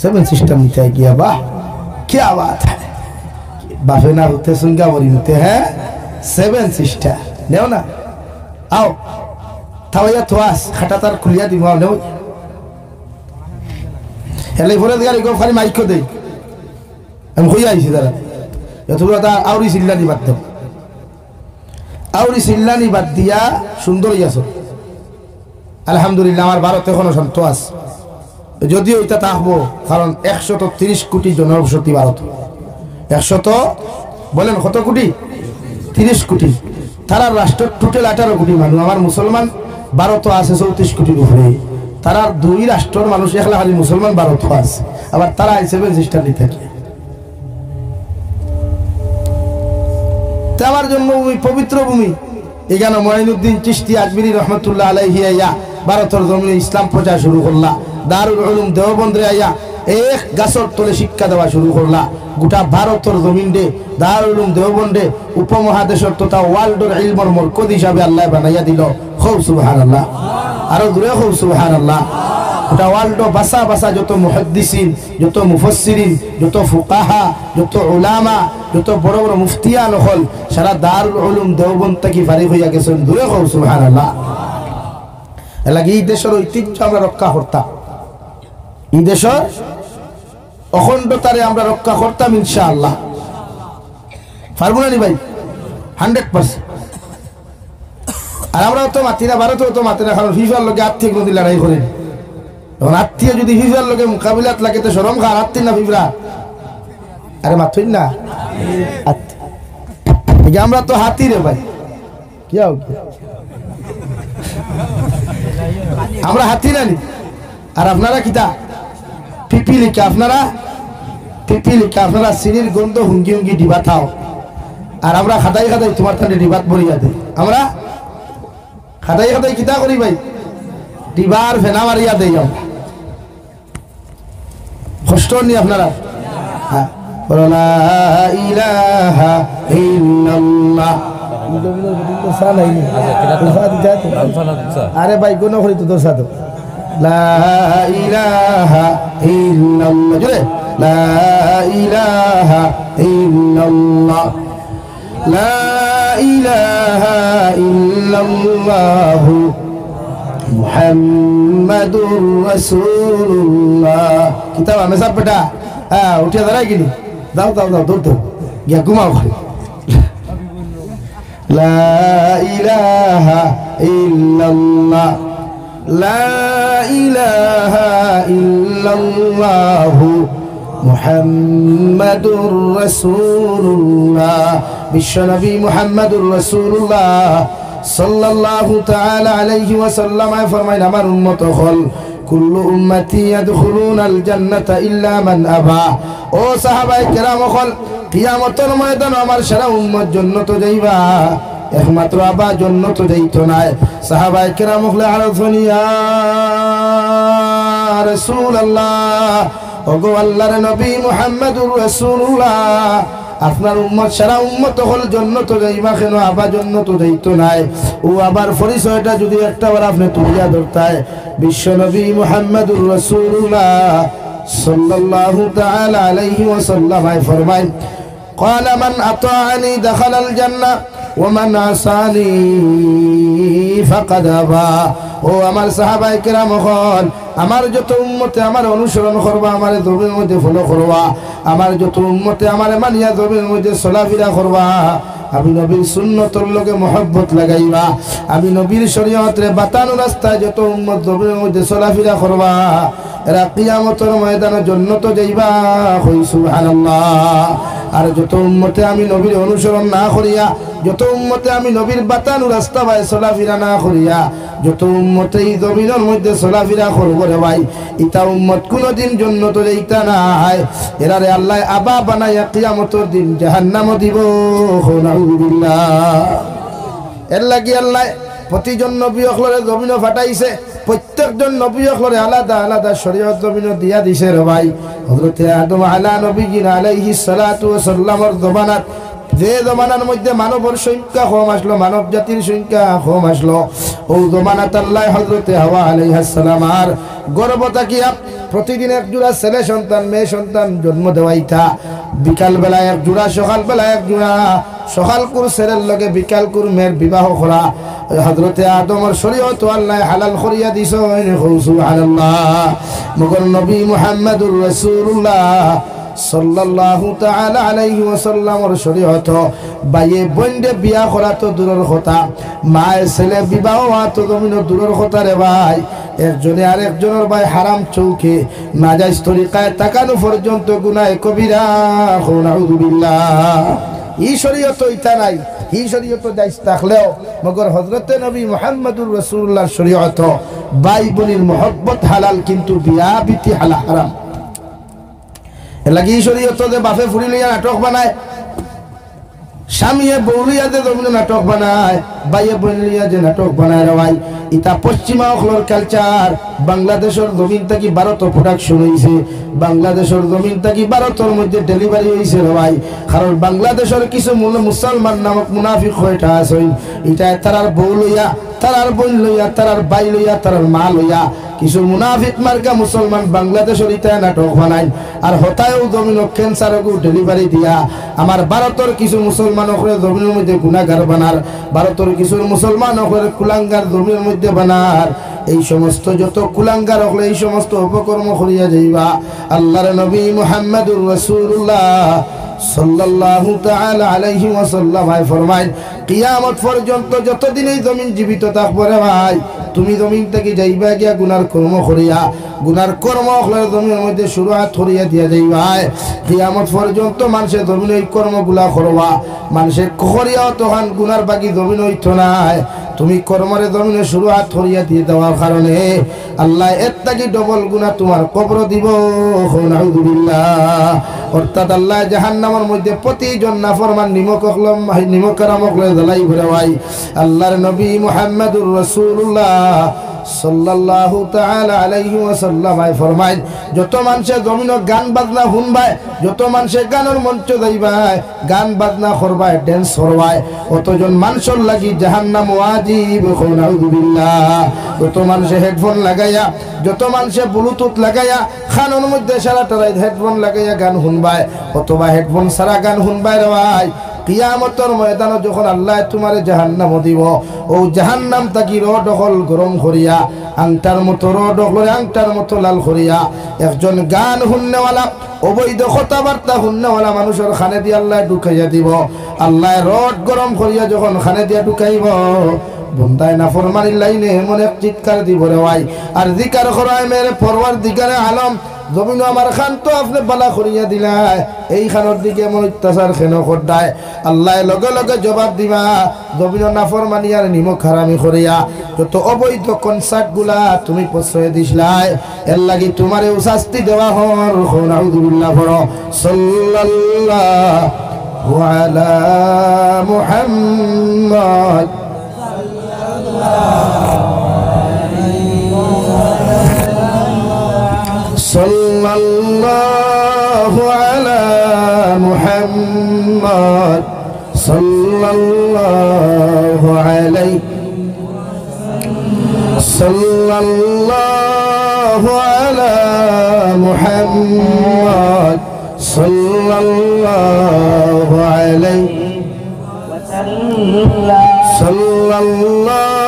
7 সিস্টেম নিতে গিয়া বাহ কি বাত है, বাফে না হতে সুঙ্গা বলি নিতে। হ্যাঁ 7 সিস্টার নেও না, আও তাওয়া তোয়াস খাটা তার খুলিয়া দিব নেও। হেলে ফরে গাড়ি গো খালি মাইক দেই আমি কই আইছি দাঁড়া এতগুলো তা আউরি সিল্লানি বাদ দাও, আউরি সিল্লানি বাদ দিয়া সুন্দর হইয়াছো আলহামদুলিল্লাহ। আমার ভারত এখনো শান্ত আছে, যদিও এটা থাকবো কারণ 130 কোটি জনবসতি ভারত। 100 বলেন কত কোটি? 30 কোটি। তারা রাষ্ট্র টোটাল 18 কোটি মানুষ। আমার মুসলমান ভারত আছে 34 কোটির উপরে। তারা 2 রাষ্ট্রের মানুষ, একলা খালি মুসলমান ভারত আছে। আবার তারা 7 সিস্টার নিতে থাকে। আমার জন্য পবিত্র ভূমি। এখানে মঈনুদ্দিন চিশতি আজমিরি রহমতুল্লাহ আলাইহি আইয়া ভারতের জমিনে ইসলাম প্রচার শুরু করলা। দারুল উলুম দেওবন্দে আইয়া 1 গাছর তলে শিক্ষা দেওয়া শুরু করলা। গোটা ভারতের জমিনে দারুল উলুম দেওবন্দে উপমহাদেশের তথা ওয়ার্ল্ডের ইলমের মরকজ হিসাবে আল্লাহ বানাইয়া দিল। খুব সুবহানাল্লাহ, আরো দূরে খুব সুবহানাল্লাহ। গোটা ওয়ার্ল্ড বাসা বাসা যত মুহাদ্দিসিন, যত মুফাসসিরিন, যত ফুকাহা, যত উলামা, যত বড় বড় মুফতিয়ান হল সারা দারুল উলুম দেওবন্দ থেকে ফারিগ হইয়া গেছেন। দূরে খুব সুবহানাল্লাহ। এলাকি এই দেশের ঐতিহ্য আমরা রক্ষা করতাম, এই দেশের অখণ্ডতারে আমরা রক্ষা করতাম ইনশাআল্লাহ। পারবো না নি ভাই? 100%। আর আমরাও তো মাতি না, ভারতেও তো মাতি না, কারণ ফিফার লোকে আর্থিক নদী লড়াই করেন। এখন আত্মীয় যদি ফিফার লোকে মোকাবিলাত লাগে তো সরম খান আত্মীয় না ফিফরা। আরে মাথুই না আমরা তো হাতি রে ভাই, কি আমরা হাতি নানি। আর আপনারা কিতা পিপিলিকা, আপনারা পিপিলিকা, আপনারা সিনির গন্ধ হুঙ্গি হুঙ্গি ডিবা খাও। আর আমরা খাদাই খাদাই তোমার থানে ডিবাত বলিয়া দেয়। আমরা খাদাই খাদাই কিতা করি ভাই? ডিবার ফেনা মারিয়া দেই। কষ্ট নি আপনারা? হ্যাঁ লা ইলাহা ইল্লাল্লাহ। আরে ভাই কোন করি তো তোর সাথে লা ইলাহা ইল্লাল্লাহ, জোরে লা ইলাহা ইল্লাল্লাহ, লা ইলাহা ইল্লাল্লাহ মুহাম্মাদুর রাসূলুল্লাহ। কিতাব আমি সব বেটা উঠে দাঁড়াই কিনি, দাও দাও দাও দৌড় দাও গিয়া ঘুমাও। লা ইলাহা ইল্লাল্লাহ লা ইলাহা ইল্লাল্লাহু মুহাম্মাদুর রাসূলুল্লাহ। বিশ্বনবী মুহাম্মাদুর রাসূলুল্লাহ সাল্লাল্লাহু তাআলা আলাইহি ওয়াসাল্লাম ফরমায়, আমার উম্মত হল কুল্লু উম্মতি ইয়াদখুলুনাল জান্নাতা ইল্লা মান আবা। ও সাহাবায়ে কেরাম হল, কিয়ামতের ময়দানে আমার সারা উম্মত জান্নাতে যাইবা, একমাত্র আবা জান্নাতে যাইতো না। সাহাবায়ে কেরাম হল আরফুনি ইয়া রাসূলুল্লাহ, ওগো আল্লাহর নবী মুহাম্মাদুর রাসূলুল্লাহ, আপনার উম্মত সারা উম্মত হল জান্নাতে যাইবা, কেন আবা জান্নাতে যাইতো না? ও আবার পরিচয়টা যদি একটাবার আপনি তুলিয়া ধরতায়, বিশ্ব নবী মুহাম্মাদুর রাসূলুল্লাহ সাল্লাল্লাহু তাআলা আলাইহি ওয়াসাল্লাম ফরমায়, قال من أطاعني دخل الجنة ومن عصاني فقد أبى। ও আমার সাহাবায়ে কেরাম হল, আমার যত উম্মতে আমার অনুসরণ করবা, আমার দবির মধ্যে ফলো করবা, আমার যত উম্মতে আমার মানিয়া দবির মধ্যে চলাফেরা করবা, আমি নবীর সুন্নতর লগে মহব্বত লাগাইবা, আমি নবীর শরীয়তরে বাতানো রাস্তায় যত উম্মত দবির মধ্যে চলাফেরা করবা, এরা কিয়ামতের ময়দানে জান্নাতে যাইবা। কই সুবহানাল্লাহ। আর যত উম্মতে আমি নবীর অনুসরণ না করিয়া, যত উম্মতে আমি নবীর বাতানো রাস্তা বাই চলাফেরা না করিয়া, যত উম্মতে এই জমিনের মধ্যে চলাফেরা করবো রে ভাই, ইতা উম্মত কোনদিন জান্নাতে যাইতা নাই। এরারে আল্লাহ আবা বানাইয়া কিয়ামতের দিন জাহান্নামে দিব। নাউযুবিল্লাহ। এর লাগি আল্লাহ প্রতিজন নবী হলরে জমিন ফাটাইছে, প্রত্যেকজন নবী হলরে আলাদা আলাদা শরীয়ত জমিন দিয়া দিছে রে ভাই। হযরত আদম আলা নবীজিন আলাইহিস সালাতু ওয়াস সালামের জমানাত, যে জমানার মধ্যে মানবর সংখ্যা কম আসলো, মানব জাতির সংখ্যা কম আসলো, ও জমানাত আল্লাহ হযরত হাওয়া আলাইহিস সালাম আর গর্ভ থাকিয়া প্রতিদিন এক জোড়া ছেলে সন্তান মেয়ে সন্তান জন্ম দেওয়াইতা। বিকাল বেলা এক জোড়া, সকাল বেলা এক জোড়া, সকাল কুর ছেলের লগে বিকাল কুর মেয়ের বিবাহ করা হযরতে আদমের শরীয়ত আল্লাহ হালাল করিয়া দিছ। সুবহানাল্লাহ। মগর নবী মুহাম্মাদুর রাসূলুল্লাহ সাল্লাল্লাহু তাআলা আলাইহি ওয়াসাল্লামের শরীয়ত বাইয়ে বন্ধে বিয়া করা তো দূরের কথা, মায়ের ছেলে বিবাহ হওয়া তো দূরের কথা রে ভাই। একজনে আরেকজনের ভাই হারাম চৌকে নাজায়েজ তরিকায় তাকানো পর্যন্ত গুনাহ কবিরা। নাউযুবিল্লাহ। এই শরীয়ত ইতা নাই, এই শরীয়ত জায়েজ থাকলেও মগর হযরতে নবী মুহাম্মাদুর রাসূলুল্লাহর শরীয়ত ভাই বোনের মহব্বত হালাল, কিন্তু বিয়া বিতি হারাম। এলাকি শরীয়ত যে বাপে ফুরি লইয়া নাটক বানায়, স্বামীয়ে বউ লইয়া যে জমিনে নাটক বানায়, বাইয়ে বোন লইয়া যে নাটক বানায় রে ভাই, ইটা পশ্চিমা অখলর কালচার। বাংলাদেশের জমিন থাকি ভারত প্রোডাকশন হয়েছে, বাংলাদেশের জমিন থাকি ভারতের মধ্যে ডেলিভারি হয়েছে রে ভাই। কারণ বাংলাদেশের কিছু মুসলমান নামক মুনাফিক হয়েটা আছে, এটা তারার বউ লইয়া, তারার বোন লইয়া, তারার ভাই লইয়া, তারার মা লইয়া কিছু মুনাফিক মার্কা মুসলমান বাংলাদেশের ইটায় নাটক বানায়, আর হতায়ও জমিন ক্যান্সারকু ডেলিভারি দিয়া আমার ভারতের কিছু মুসলমান জমিনের মধ্যে গুনাহগার বানার, ভারতের কিছু মুসলমান কুলাঙ্গার জমিনের মধ্যে বানার। এই সমস্ত যত কুলাঙ্গার হলে এই সমস্ত উপকর্ম করিয়া যাইবা। আল্লাহর নবী মুহাম্মাদুর রাসূলুল্লাহ সাল্লাল্লাহু তাআলা আলাইহি ওয়াসাল্লাম ফরমায়, কিয়ামত পর্যন্ত যতদিন এই জমিন জীবিত থাকবে রে ভাই, তুমি জমিন থেকে যাইবা গিয়া গুনার কর্ম করিয়া, গুনার কর্ম হলে জমিনের মধ্যে শুরুয়াত করিয়া দিয়া যাইবা। কিয়ামত পর্যন্ত মানুষের জমিন ওই কর্মগুলা করবা, মানুষের করিয়াও তখন গুনার বাকি জমিন হইতো নাই। তুমি কর্মরে জমিনে শুরুয়াত করিয়া দিয়ে দেওয়ার কারণে আল্লাহ এর থাকি ডবল গুনাহ তোমার কবর দিব। নাউযুবিল্লাহ। অর্থাৎ আল্লাহ জাহান্নামের মধ্যে প্রতিজন নাফরমান নিমকারামক জ্বালাই ঘুরে ভাই। আল্লাহর নবী মুহাম্মাদুর রাসূলুল্লাহ সাল্লাল্লাহু তাআলা আলাইহি ওয়াসাল্লাম ফরমায়, যত মানুষে জমিন গান বাজনা শুনবায়, যত মানুষে গানের মঞ্চ যাইবায়, গান বাজনা করবায়, ড্যান্স করবায়, অতজন মানুষের লাগি জাহান্নাম ওয়াজিব। নাউযুবিল্লাহ। যত মানুষে হেডফোন লাগাইয়া, যত মানুষে ব্লুটুথ লাগাইয়া খানের মধ্যে সারা টারাই হেডফোন লাগাইয়া গান শুনবায়, অথবা হেডফোন সারা গান শুনবায় রে ভাই, কিয়ামতের ময়দানে যখন আল্লাহ তোমারে জাহান্নাম দিব, ও জাহান্নাম তাকি রডখল গরম করিয়া আংটার মতো রডখল আংটার মতো লাল করিয়া একজন গান হুন্নেওয়ালা অবৈধ কথাবার্তা হুন্নেওয়ালা মানুষের খানে দিয়ে আল্লাহ ঢুকাইয়া দিব। আল্লাহ রড গরম করিয়া যখন খানে দিয়া ঢুকাইব, বন্দায় নাফরমানির লাইনে এমন এক চিৎকার দিব রে ভাই, আর জিকার করায় মেরে পরওয়ারদিগারে আলম জমিন আমার খান তো আপনি বালা করিয়া দিলাই, এই খানোর দিকে এমন অত্যাচার কেন করদায়? আল্লাহ লগে লগে জবাব দিবা, জমিন নাফরমানি আর নিমক হারামি করিয়া যত অবৈধ কনসার্ট গুলা তুমি প্রশ্রয় দিসলাই, এর লাগি তোমারে শাস্তি দেওয়া হর। আউযুবিল্লাহ পড়ো, সাল্লাল্লাহু আলা মুহাম্মদ সাল্লাল্লাহু আলা মুহাম্মদ সাল্লাল্লাহু আলাইহি সাল্লাল্লাহু আলা মুহাম্মদ সাল্লাল্লাহু আলাইহি সাল্লাল্লাহু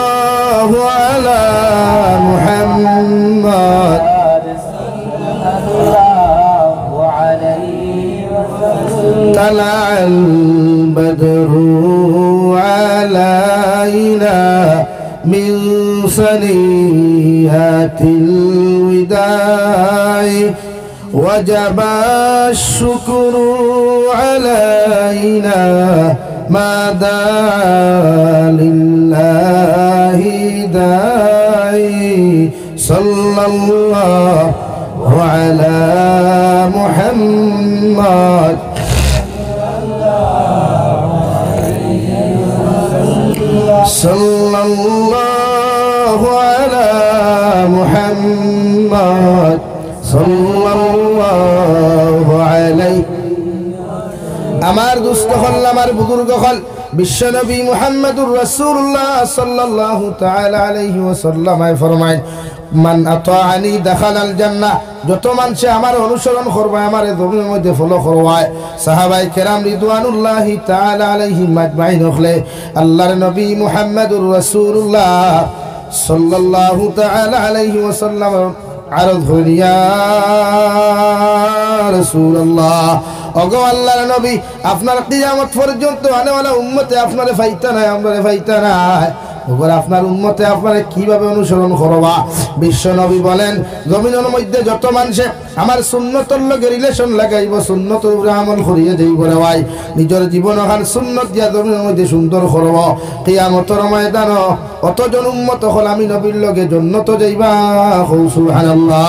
আলা মুহাম্মদ طلع البدر علينا من ثنيات الوداع وجب الشكر علينا ما دعا لله داعي صلى الله على محمد صلى الله على محمد صلى الله عليه আমার দুস্থ হল আমার বুজুর্গ হল বিশ্বনবী মুহাম্মদুর রাসূলুল্লাহ সাল্লাল্লাহু তাআলা আলাইহি ওয়াসাল্লাম ফরমায়, মান আতাআনি দাখালাল জান্নাহ, যত মানুষ আমার অনুসরণ করবে আমার জমিনের মধ্যে ফলো করবে। সাহাবায়ে কেরাম রিদওয়ানুল্লাহি তাআলা আলাইহিম আজমাইন হলে আল্লাহর নবী মুহাম্মদুর রাসূলুল্লাহ সাল্লাল্লাহু তাআলা আলাইহি ওয়াসাল্লাম আরজ হইয়া রাসূলুল্লাহ, ওগো আল্লাহর নবী, আপনার কিয়ামত পর্যন্ত আনেওয়ালা উম্মতে আপনারে ফাইতা নাই, আমরারে ফাইতা নাই, ওগর আপনার উম্মতে আপনারে কিভাবে অনুসরণ করবা? বিশ্ব নবী বলেন, জমিনের মধ্যে যত মানুষে আমার সুন্নতর লগে রিলেশন লাগাইব, সুন্নতের উপরে আমল করিয়ে দেব রে ভাই, নিজের জীবন ওখান সুন্নত দিয়া জমিনের মধ্যে সুন্দর করব, কিয়ামতের ময়দান অতজন উম্মত হল আমি নবীর লগে জান্নাত যাইবা। সুবহানাল্লাহ।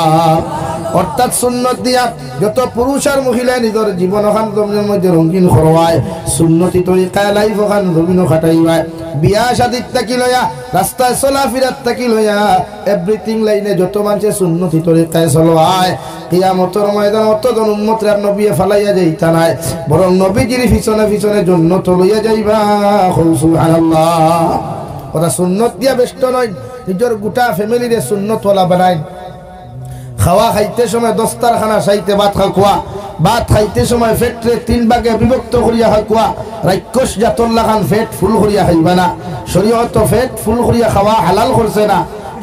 অর্থাৎ সুন্নত দিয়া যত পুরুষ আর মহিলায় নিজের জীবন ওখান জমিনের মধ্যে রঙিন করবায়, সুন্নতি তরিকায় লাইফ ওখান জমিনও খাটাইবায়, বিয়া শাদির তাকি লইয়া রাস্তায় চলাফেরার তাকি লইয়া এভরিথিং লাইনে যত মানুষের সুন্নতি তরিকায় চলবায়, কিয়ামতের ময়দান অতজন উম্মত আর নবী ফালাইয়া যাইতা নাই, বরং নবীজির পিছনে পিছনে জান্নাত লইয়া যাইবা। সুবহানাল্লাহ। ওরা সুন্নত দিয়া ব্যস্ত নয়, নিজের গোটা ফ্যামিলিরে সুন্নতওয়ালা বানায়। খাওয়া খাইতে সময় দস্তারখানা সাইতে ভাত খাওয়া, ভাত খাইতে সময় ফেটরে তিন ভাগে বিভক্ত করিয়া খাওয়া, রাক্ষস জাতর লাগান ফেট ফুল করিয়া খাইবা না। শরীয়ত ফেট ফুল করিয়া খাওয়া হালাল করছে না,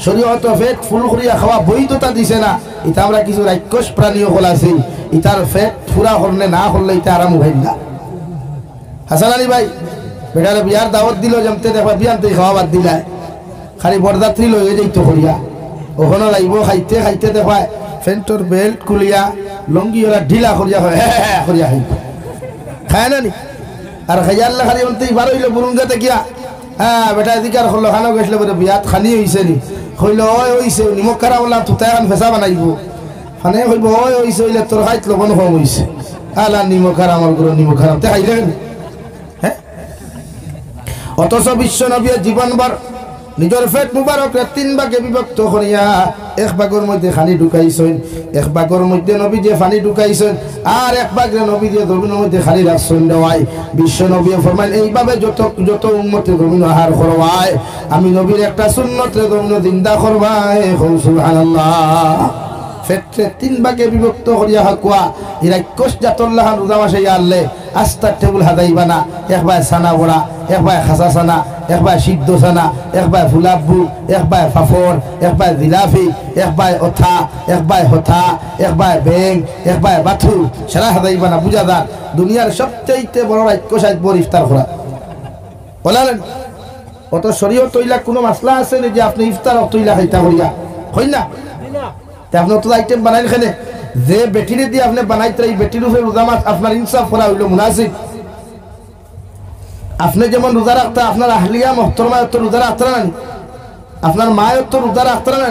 শরীয়ত ফেট ফুল করিয়া খাওয়া বৈধতা দিছে না। এটা আমরা কিছু রাক্ষস প্রাণীও খোলাছি, ইতার ফেট ফুরা করলে না করলে এটা আরাম হইল না। হাসান আলী ভাই বেটারে বিয়ার দাওয়াত দিল, জমতে দেখবা বিয়ানতে খাওয়া বাদ দিলায়, খালি বরযাত্রী লইয়ে যাইতো করিয়া, ওখানে লাগব খাইতে খাইতে দেখবা ফেন্টর বেল্ট খুলিয়া লঙ্গি ওরা ঢিলা করিয়া করিয়া খাই খায় না নি। আর খাইয়াল্লা খালি অন্তেই বার হইলো বুরুঙ্গাতে গিয়া, হ্যাঁ বেটা এদিকে আর হলো খানো গেছিল বলে বিয়াত খানি হয়েছে নি, হইল ওই হইছে নিমখ কারা বললাম তুতা এখন ফেসা বানাইব, খানে হইব ওই হইছে হইলে তোর খাইত লবণ কম হইছে, আলা নিমখ খারা আমার গুলো নিমখ খারাপ তে খাইলে। হ্যাঁ, অথচ বিশ্ব নবীর জীবনভর নিজের ফেট মুবারক তিন ভাগে বিভক্ত করিয়া এক ভাগের মধ্যে খানি ঢুকাইছেন, এক ভাগের মধ্যে নবী যে পানি ঢুকাইছেন, আর এক ভাগে নবী যে জমিনের মধ্যে খালি রাখছেন দেওয়াই। বিশ্ব নবী ফরমান, এইভাবে যত যত উম্মতে জমিন আহার করবায়, আমি নবীর একটা সুন্নতে জমিন জিন্দা করবাই। সুবহানাল্লাহ। ফেটে 3 ভাগে বিভক্ত করিয়া হাকুয়া ইরা কোষ জাতল্লাহ রোজা মাসে আল্লে আস্তা টেবিল হাদাইবা না একবার সানা বড়া একবার খাসা সানা একবার সিদ্ধ সানা একবার ফুলাব্বু একবার ফাফর একবার জিলাফি একবার ওথা একবার হথা একবার বেং একবার বাথু সারা হাদাইবা না বুঝাদার দুনিয়ার সবচেয়ে বড় রাক্ষস আজবর ইফতার করা বলালেন অত শরীয়ত তৈলা কোনো মাসলা আছে না যে আপনি ইফতার তৈলা খাইতা করিয়া হই না তে আপনি তো আইটেম বানাই খেলে যে বেটিরে দিয়ে আপনি বানাইতে এই বেটির উপরে রোজা মাস আপনার ইনসাফ করা হইল মুনাসিব আপনি যেমন রোজা রাখতে আপনার আহলিয়া মোহতরমা তো রোজা রাখতে না আপনার মায়ের তো রোজা রাখতে না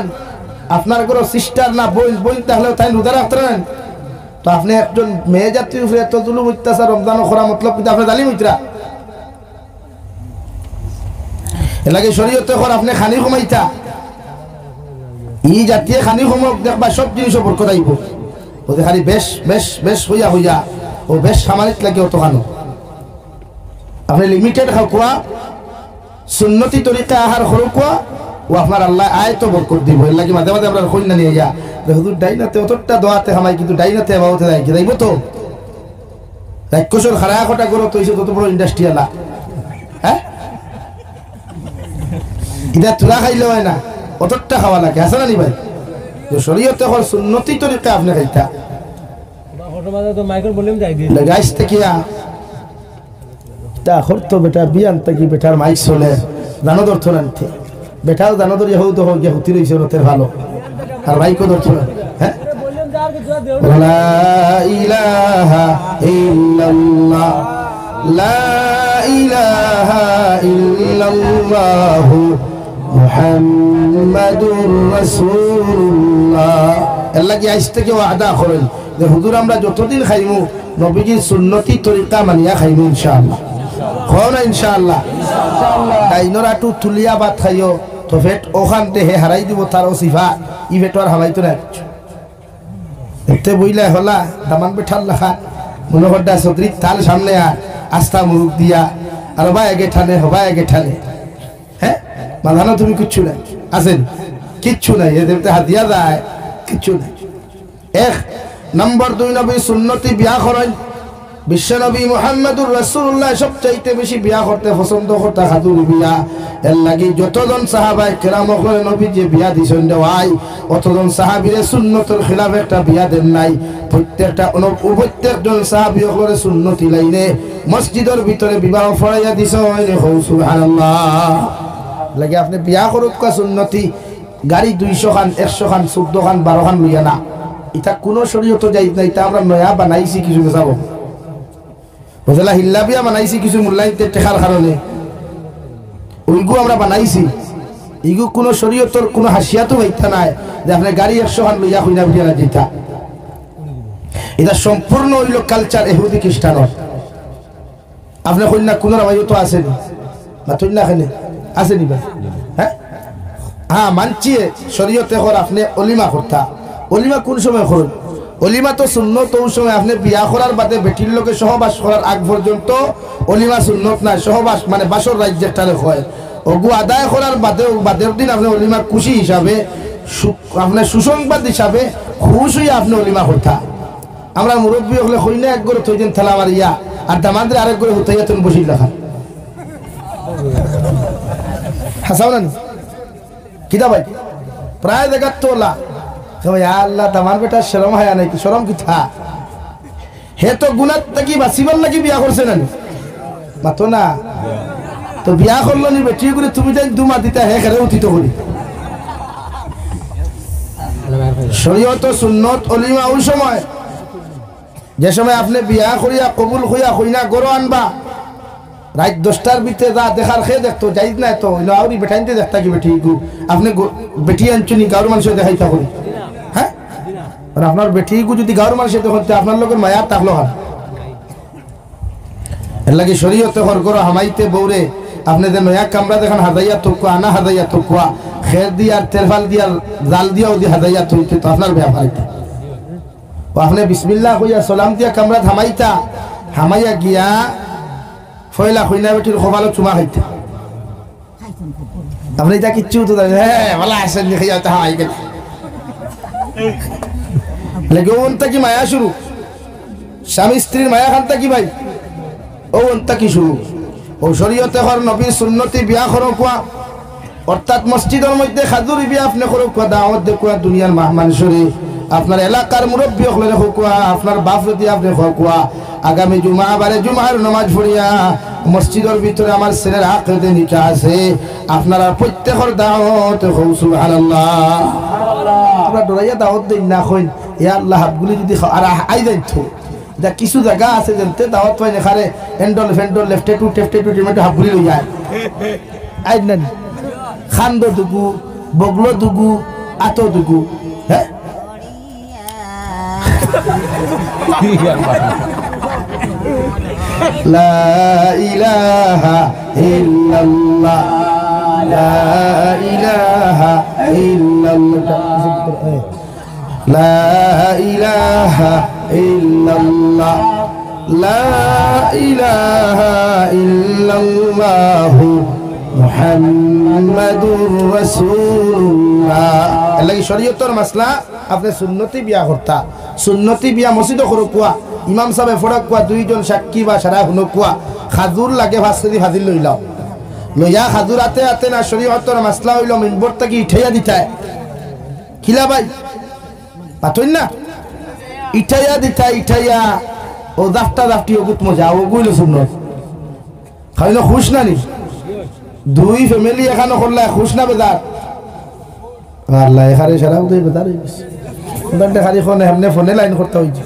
আপনার কোনো সিস্টার না বোন তাহলে তাই রোজা রাখতে না তো আপনি একজন মেয়ে জাতির উপরে এত জুলুম অত্যাচার রমজান করা মতলব কিন্তু আপনি জালিম হইতরা এলাকে শরীয়তে কর আপনি খানি কমাইতা ই জাতীয় খানি কমক দেখবা সব জিনিস বরকত আইব ওদের খালি বেশ বেশ বেশ হইয়া হইয়া ও বেশ সামানিক লাগে অত খানো আপনি লিমিটেড খাওয়া সুন্নতি তরিকা আহার খরকুয়া ও আপনার আল্লাহ আয় তো বরকত দিব এর লাগে মাঝে মাঝে আপনার কন্যা নিয়ে যা হুজুর ডাইনাতে অতটা দোয়াতে হামাই কিন্তু ডাইনাতে বাবুতে যাই কি যাইব তো রাক্ষসর খাড়া খটা করো তো তত বড় ইন্ডাস্ট্রি আলা হ্যাঁ এটা তুলা খাইলে হয় না অতটা খাওয়া লাগে আছে না নি ভাই শরীয়তে হল সুন্নতি তরিকা আপনি খাইতা গাইস থেকে তো বেটা বিয়ান থেকে বেটার মাইক চলে দানোদর তো নানতে বেটাও দানোদর ইয়ে তো হোক হুতি রয়েছে রতের ভালো আর মাইকও ধরতো না হ্যাঁ লা ইলাহা ইল্লাল্লাহ লা ইলাহা ইল্লাল্লাহু মুহাম্মাদুর রাসূলুল্লাহ আল্লাহ কি আজ থেকে ওয়াদা করেন যে হুজুর আমরা যতদিন খাইমু নবীজির সুন্নতি তরিকা মানিয়া খাইমু ইনশাআল্লাহ খাও না ইনশাআল্লাহ তাইনরা টু তুলিয়া ভাত খাইও তো ফেট ওখান থেকে হারাই দিব তার সিফা ই ফেট আর হারাইতো না এতে বইলা হলা দামান বেঠাল লেখা মনোহরদা চৌধুরী তাল সামনে আস্থা মুরুখ দিয়া আর ভাই আগে ঠানে হবা আগে ঠানে হ্যাঁ মাধানো তুমি কিচ্ছু নাই আছেন কিচ্ছু নাই এদেরতে হাত দিয়া যায় কিচ্ছু নাই এক নম্বর 2 নবী সুন্নতি বিয়া করেন বিশ্বনবী মুহাম্মদুর রাসূলুল্লাহ সবচাইতে বেশি বিয়া করতে পছন্দ করতে খাতুর বিয়া এর লাগি যতজন সাহাবায়ে কেরাম করে নবী যে বিয়া দিছেন দেওয়াই অতজন সাহাবীরে সুন্নতের খিলাফ একটা বিয়া দেন নাই প্রত্যেকজন সাহাবী করে সুন্নতি লাইনে মসজিদের ভিতরে বিবাহ পড়াইয়া দিছেন সুবহানাল্লাহ লাগি আপনি বিয়া করুক কা সুন্নতি গাড়ি 200 খান 100 খান 14 খান 12 খান লইয়া না এটা কোন শরীয়ত যাইত না এটা আমরা নয়া বানাইছি কিছু যাব বুঝলা হিল্লাবিয়া বানাইছি কিছু মূল্যায়িত টেকার কারণে ওইগু আমরা বানাইছি ইগু কোন শরীয়তর কোন হাসিয়াতো হইতা নাই যে আপনি গাড়ি 100 খান লইয়া কইনা বিয়া যেটা এটা সম্পূর্ণ হইল কালচার ইহুদি খ্রিস্টানের আপনি কইনা কোন রামায়িত আছে না তুই না খানে আছে নি ভাই হ্যাঁ হ্যাঁ মানছি শরীয়তে কর আপনি অলিমা করতা অলিমা কোন সময় করুন অলিমা তো সুন্নত ওই সময় আপনি বিয়া করার বাদে বেটির লোকে সহবাস করার আগ পর্যন্ত অলিমা সুন্নত নাই সহবাস মানে বাসর রাজ্যেরটারে হয় ওগু আদায় করার বাদের দিন আপনি অলিমা খুশি হিসাবে আপনার সুসংবাদ হিসাবে খুশ হয়ে আপনি অলিমা করতা আমরা মুরব্বী হলে হই না এক করে থই দিন থালা মারিয়া আর দামাদের আরেক করে হতাইয়া তুমি বসি লেখা হাসাও না কিতা ভাই প্রায় জায়গার তোলা আল্লাহ তামার বেটা শরম হয় নাই কি শরম কি থা হে তো গুনাত থাকি বাঁচিবার লাগি বিয়া করছে না মাতো না তো বিয়া করলো নি বেটি করে তুমি যাই দুমা দিতা হে ঘরে উঠিত করি শরীয়ত সুন্নত অলিমা ওই সময় যে সময় আপনি বিয়া করিয়া কবুল হইয়া হইনা গরো আনবা রাত 10টার ভিতরে যা দেখার খেয়ে দেখতো যাই না তো আউরি বেটাইতে দেখতা কি বেটি আপনি বেটি আনছুনি গাঁর মানুষ দেখাইতা করি হ্যাঁ আর আপনার বেটি যদি গাঁর মানুষের দেখতে আপনার লোকের মায়া থাকলো হয় এর লাগে শরীয়তে হর করো হামাইতে বৌরে আপনি যে নয়া কামরা দেখেন হাদাইয়া থুকুয়া আনা হাদাইয়া থুকুয়া খের দিয়ার তেরফাল দিয়ার জাল দিয়াও দিয়ে হাদাইয়া থুইতে তো আপনার ব্যাপার ও আপনি বিসমিল্লাহ কইয়া সালাম দিয়া কামরা থামাইতা হামাইয়া গিয়া ফয়লা কইনা বেটির খোবালো চুমা খাইতে আপনি এটা কিচ্ছু তো হ্যাঁ ভালো আসেন দেখে যাতে হামাই গেল লাগে ওনটা কি মায়া শুরু, স্বামী স্ত্রীর মায়া খানটা কি ভাই ওনটা কি শুরু। ও শরীয়তে হর নবীর সুন্নতি বিয়া করো কোয়া, অর্থাৎ মসজিদের মধ্যে খাজুরি বিয়া আপনি করো কোয়া, দাওয়াত দে কোয়া, দুনিয়ার মেহমান শরী আপনার এলাকার মুরব্বী হলে রেখো কোয়া, আপনার বাপ যদি আপনি কোয়া আগামী জুমা বারে জুমার নামাজ পড়িয়া মসজিদের ভিতরে আমার ছেলের আকীদা নিকাহ আছে, আপনারা প্রত্যেকের দাওয়াত হও সুবহানাল্লাহ। আমরা ডরাইয়া দাওয়াত দেই না কইন ইয়া আল্লাহ হাতগুলি যদি আর আই যাইতো যা কিছু জায়গা আছে যেতে দাওয়াত পাই না খারে এন্ডল ফেন্ডল লেফটে টু টিমেটো হাতগুলি লই যায় আই না খান্দ দুগু বগলো দুগু আতো দুগু। হ্যাঁ লা ইলাহা ইল্লাল্লাহ লা ইলাহা ইল্লাল্লাহ লা ইলাহা ইল্লাল্লাহ লা ইলাহা ইল্লাল্লাহ মুহাম্মাদুর রাসূলুল্লাহ। এলাকি শরীয়তের মাসলা আপনি সুন্নতি বিয়া করতা, সুন্নতি বিয়া মসজিদে করো কোয়া, ইমাম সাহেব ফড়ক কোয়া, দুইজন সাক্ষী বা সারা হুনো কোয়া, খাজুর লাগে 5 কেজি ভাজিল লইলাও, লইয়া খাজুর আতে আতে না শরীয়তের মাসলা হইল মিনবর থেকে ইঠাইয়া দিতায় খিলা ভাই পাতই না ইঠাইয়া দিতায়, ইঠাইয়া ও দাফটা দাফটি ওগুত মজা ওগুলো সুন্নত খাইলো খুশ না নি দুই ফ্যামিলি এখানে করলে খুশ না বেদার আল্লাহ এখানে সারা উদয় বেদার হয়ে গেছে খালি ফোনে এমনি ফোনে লাইন করতে হয়েছে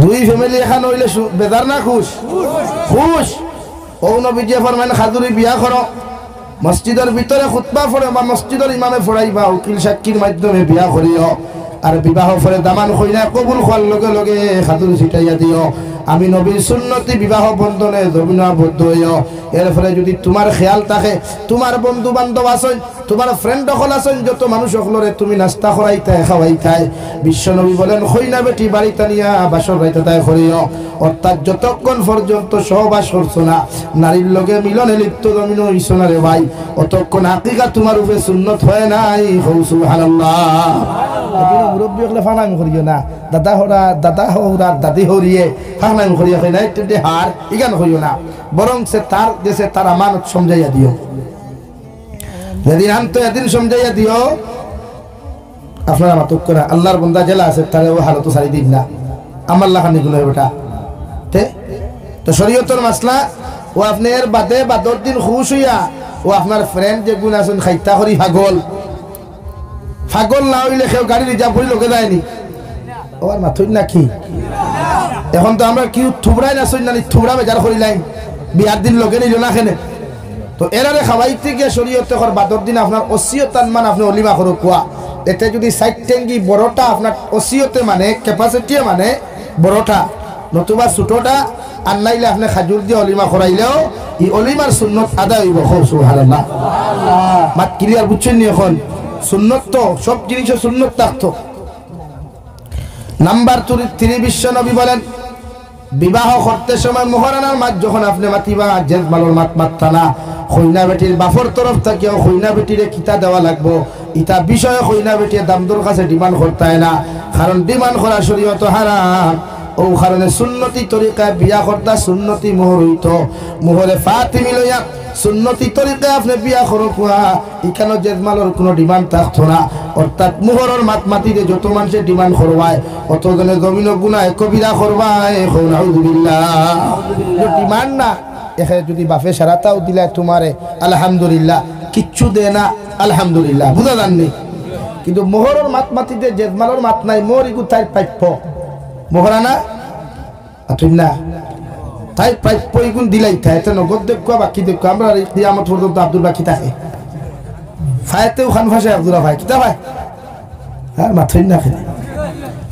দুই ফ্যামিলি এখানে হইলে বেদার না খুশ খুশ। ও নবীজি ফরমান খাজুরি বিয়া করো, মসজিদের ভিতরে খুতবা পড়ে বা মসজিদের ইমামে পড়াইবা, উকিল সাক্ষীর মাধ্যমে বিয়া করিও, আর বিবাহ পরে দামান কইনা কবুল হওয়ার লগে লগে খাজুরি ছিটাইয়া দিও। আমি নবীর সুন্নতি বিবাহ বন্ধনে জমিনাবদ্ধ হইও। এর ফলে যদি তোমার খেয়াল থাকে, তোমার বন্ধু বান্ধব আছেন, তোমার ফ্রেন্ড সকল আছেন, যত মানুষ সকলরে তুমি নাস্তা করাইতায় খাওয়াইতায়, বিশ্ব নবী বলেন খইনা বেটি বাড়িতে নিয়া বাসর রাইতে তাই করিও। অর্থাৎ যতক্ষণ পর্যন্ত সহবাস করছো না, নারীর লগে মিলনে লিপ্ত জমিন হইছো না রে ভাই, অতক্ষণ হাকিকা তোমার উপরে সুন্নত হয় নাই। সুবহানাল্লাহ। মুরব্বী হলে ফানামি করিও না, দাদা হরা দাদি হরিয়ে ফানামি করিয়া হয় না একটু হার ইগান করিও না, বরং সে তার দেশে তার আমানত সমঝাইয়া দিও, যেদিন আনতো এদিন সমঝাইয়া দিও। আপনারা মাতুক করে আল্লাহর বন্দা জেলা আছে তাহলে ও হালত সারি দিন না আমার লাখানি গুলো বেটা তো শরীয়তের মাসলা ও আপনি এর বাদে বাদর দিন খুশ হইয়া ও আপনার ফ্রেন্ড যে গুণ আছেন খাইতা করি পাগল পাগল না হইলে কেউ গাড়ি রিজার্ভ করি লোকে যায়নি ও আর মাথুই না কি এখন তো আমরা কি থুবড়াই না সই না থুবড়া বেজার করি লাইন বিয়ার দিন লোকে নিল না খেনে তো এরারে খাওয়াইতে গিয়ে শরীয়তে কর বাদর দিন আপনার ওসিয়তান মান আপনি অলিমা করো কোয়া এতে যদি সাইড ট্যাঙ্গি বড়টা আপনার ওসিয়তে মানে ক্যাপাসিটি মানে বড়টা নতুবা ছোটটা আর নাইলে আপনি খাজুর দিয়ে অলিমা করাইলেও এই অলিমার সুন্নত আদায় হইব। সুবহানাল্লাহ মাত ক্লিয়ার বুঝছেন নি? এখন সুন্নত তো সব জিনিসের সুন্নত থাকতো। নাম্বার 3 বিশ্ব নবী বলেন বিবাহ করতে সময় মোহরানার মাত যখন আপনি মাতিবা জেন্ট মালর মাত মাত্তা না কইনা বেটির বাপর তরফ থেকে কইনা বেটিরে কিতা দেওয়া লাগবো ইটা বিষয়ে কইনা বেটির দামদর কাছে ডিমান্ড করতে না, কারণ ডিমান্ড করা শরীয়ত হারাম। ও কারণে সুন্নতি তরিকায় বিয়া করতা সুন্নতি মোহর হইত মোহরে ফাতিমি লইয়া সুন্নতি তরিকায় আপনি বিয়া করো কুয়া এখানে জেজমালর কোনো ডিমান্ড থাকতো না। অর্থাৎ মোহরের মাত মাতিতে যত মানুষের ডিমান্ড করবায় অতজনে জমিন গুনায় কবিরা করবায়। নাউযুবিল্লাহ ডিমান্ড না এখানে যদি বাপে সারাতাও দিলে তোমারে আলহামদুলিল্লাহ, কিচ্ছু দে না আলহামদুলিল্লাহ, বুঝা যাননি। কিন্তু মোহরের মাত মাতিতে জেজমালর মাত নাই মোহর ইগু তাই প্রাপ্য মোহরানা আতুই না তাই প্রাপ্য ইগুন দিলাই তাই এতে নগদ দেখুয়া বাকি দেখুয়া আমরা কিয়ামত পর্যন্ত আব্দুল বাকি থাকে ফায়াতেও খান ভাষা আব্দুল্লাহ ভাই কিতা ভাই আর মাথুই না খেলে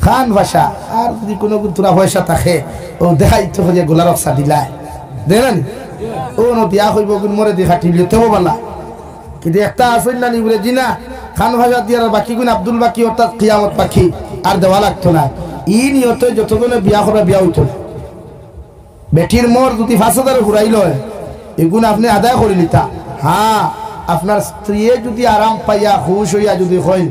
খান ভাষা আর যদি কোনো তোরা পয়সা থাকে ও দেখাই তো যে গোলা রক্সা দিলাই দেখলেন ও নদিয়া হইব গুণ মরে দেখা টিভি তেও বলা কিন্তু একটা আসেন না নিবলে জিনা খান ভাষা দিয়ে আর বাকি গুণ আব্দুল বাকি অর্থাৎ কিয়ামত পাখি আর দেওয়া লাগতো না। ই নিয়ত যতজনে বিয়া করা বিয়া হইত বেটির মোর যদি 5,000 ঘুরাইল এগুণ আপনি আদায় করে নিতা। হ্যাঁ আপনার স্ত্রী যদি আরাম পাইয়া খুশ হইয়া যদি হয়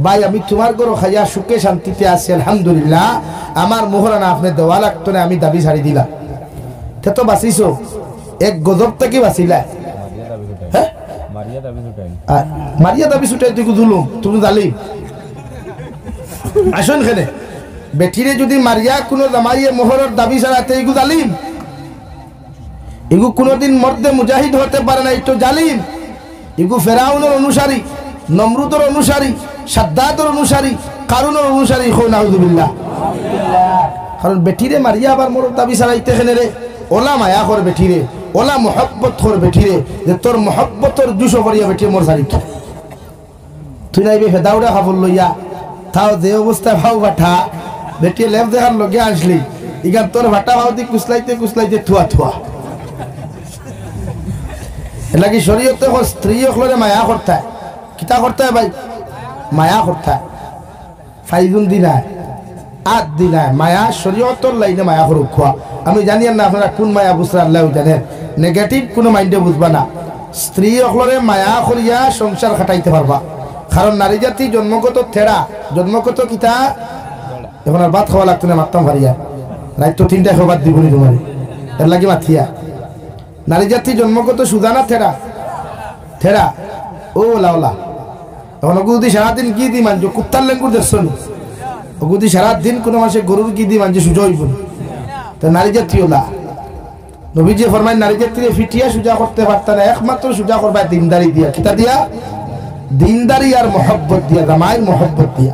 ভাই আমি তোমার ঘর খাইয়া সুখে শান্তিতে আছি আলহামদুলিল্লাহ, আমার মোহরানা আপনি দেওয়া লাগতো না, আমি দাবি ছাড়ি দিলাম, তে তো বাঁচিছো, এক গজব থেকে বাঁচিলা। হ্যাঁ মারিয়া দাবি ছুটাই তুই জুলুম, তুমি জালিম। আসুন খেলে বেঠিরে যদি মারিয়া কোনো জামাইয়ে মোহরের দাবি ছাড়াতে এগু জালিম, এগু কোনোদিন মর্দে মুজাহিদ হতে পারে না, একটু জালিম। এগু ফেরাউনের অনুসারী, নমরুদের অনুসারী, সাদ্দাতের অনুসারী, কারুনের অনুসারী। নাউযুবিল্লাহ। কারণ বেঠিরে মারিয়া আবার মোর দাবি ছাড়াইতে খেলে রে, ওলা মায়া কর বেঠিরে, ওলা মহব্বত কর বেঠিরে, যে তোর মহব্বতর দুশো করিয়া বেঠিয়ে মোর ছাড়িত। তুই নাইবে ফেদাউরা খাবল লইয়া তাও যে অবস্থা ভাও বাঠা বেটিয়ে লেপ দেখার লগে আসলি ইগান তোর ভাটা ভাও দি কুসলাইতে কুসলাইতে থুয়া থুয়া। এর লাগি শরীয়তে স্ত্রী হলে মায়া করতে হয়, কিতা করতে হয় ভাই? মায়া করতে হয়। ফাইজুন দিনায় আট দিনায় মায়া শরীয়তর লাইনে মায়া করুক খোয়া। আমি জানি না আপনারা কোন মায়া বুঝরা আল্লাহ জানেন, নেগেটিভ কোনো মাইন্ডে বুঝবা না। স্ত্রী হলে মায়া করিয়া সংসার খাটাইতে পারবা, কারণ নারী জাতি জন্মগত থেড়া, জন্মগত কিতা। এখন আর ভাত খাওয়া লাগতো না, মারতাম ভারিয়া রাত তো 3টা খাবার দিবনি তোমার, এর লাগে মাথিয়া। নারী জাতি জন্মগত সুজানা থেড়া, থেড়া ও লাওলা। এখন ওগুদি সারাদিন কি দি মানছো, কুত্তার লেঙ্গুর দেখছো নি? ওগুদি সারাদিন কোনো মাসে গরুর কি দি মানছে, সুজা হইব না। তো নারী জাতি ওলা নবীজি ফরমাই নারী জাতিরে ফিটিয়া সুজা করতে পারতা না, একমাত্র সুজা করবা দিনদারি দিয়া। কিতা দিয়া? দিনদারি আর মহব্বত দিয়া, জামাইর মহব্বত দিয়া।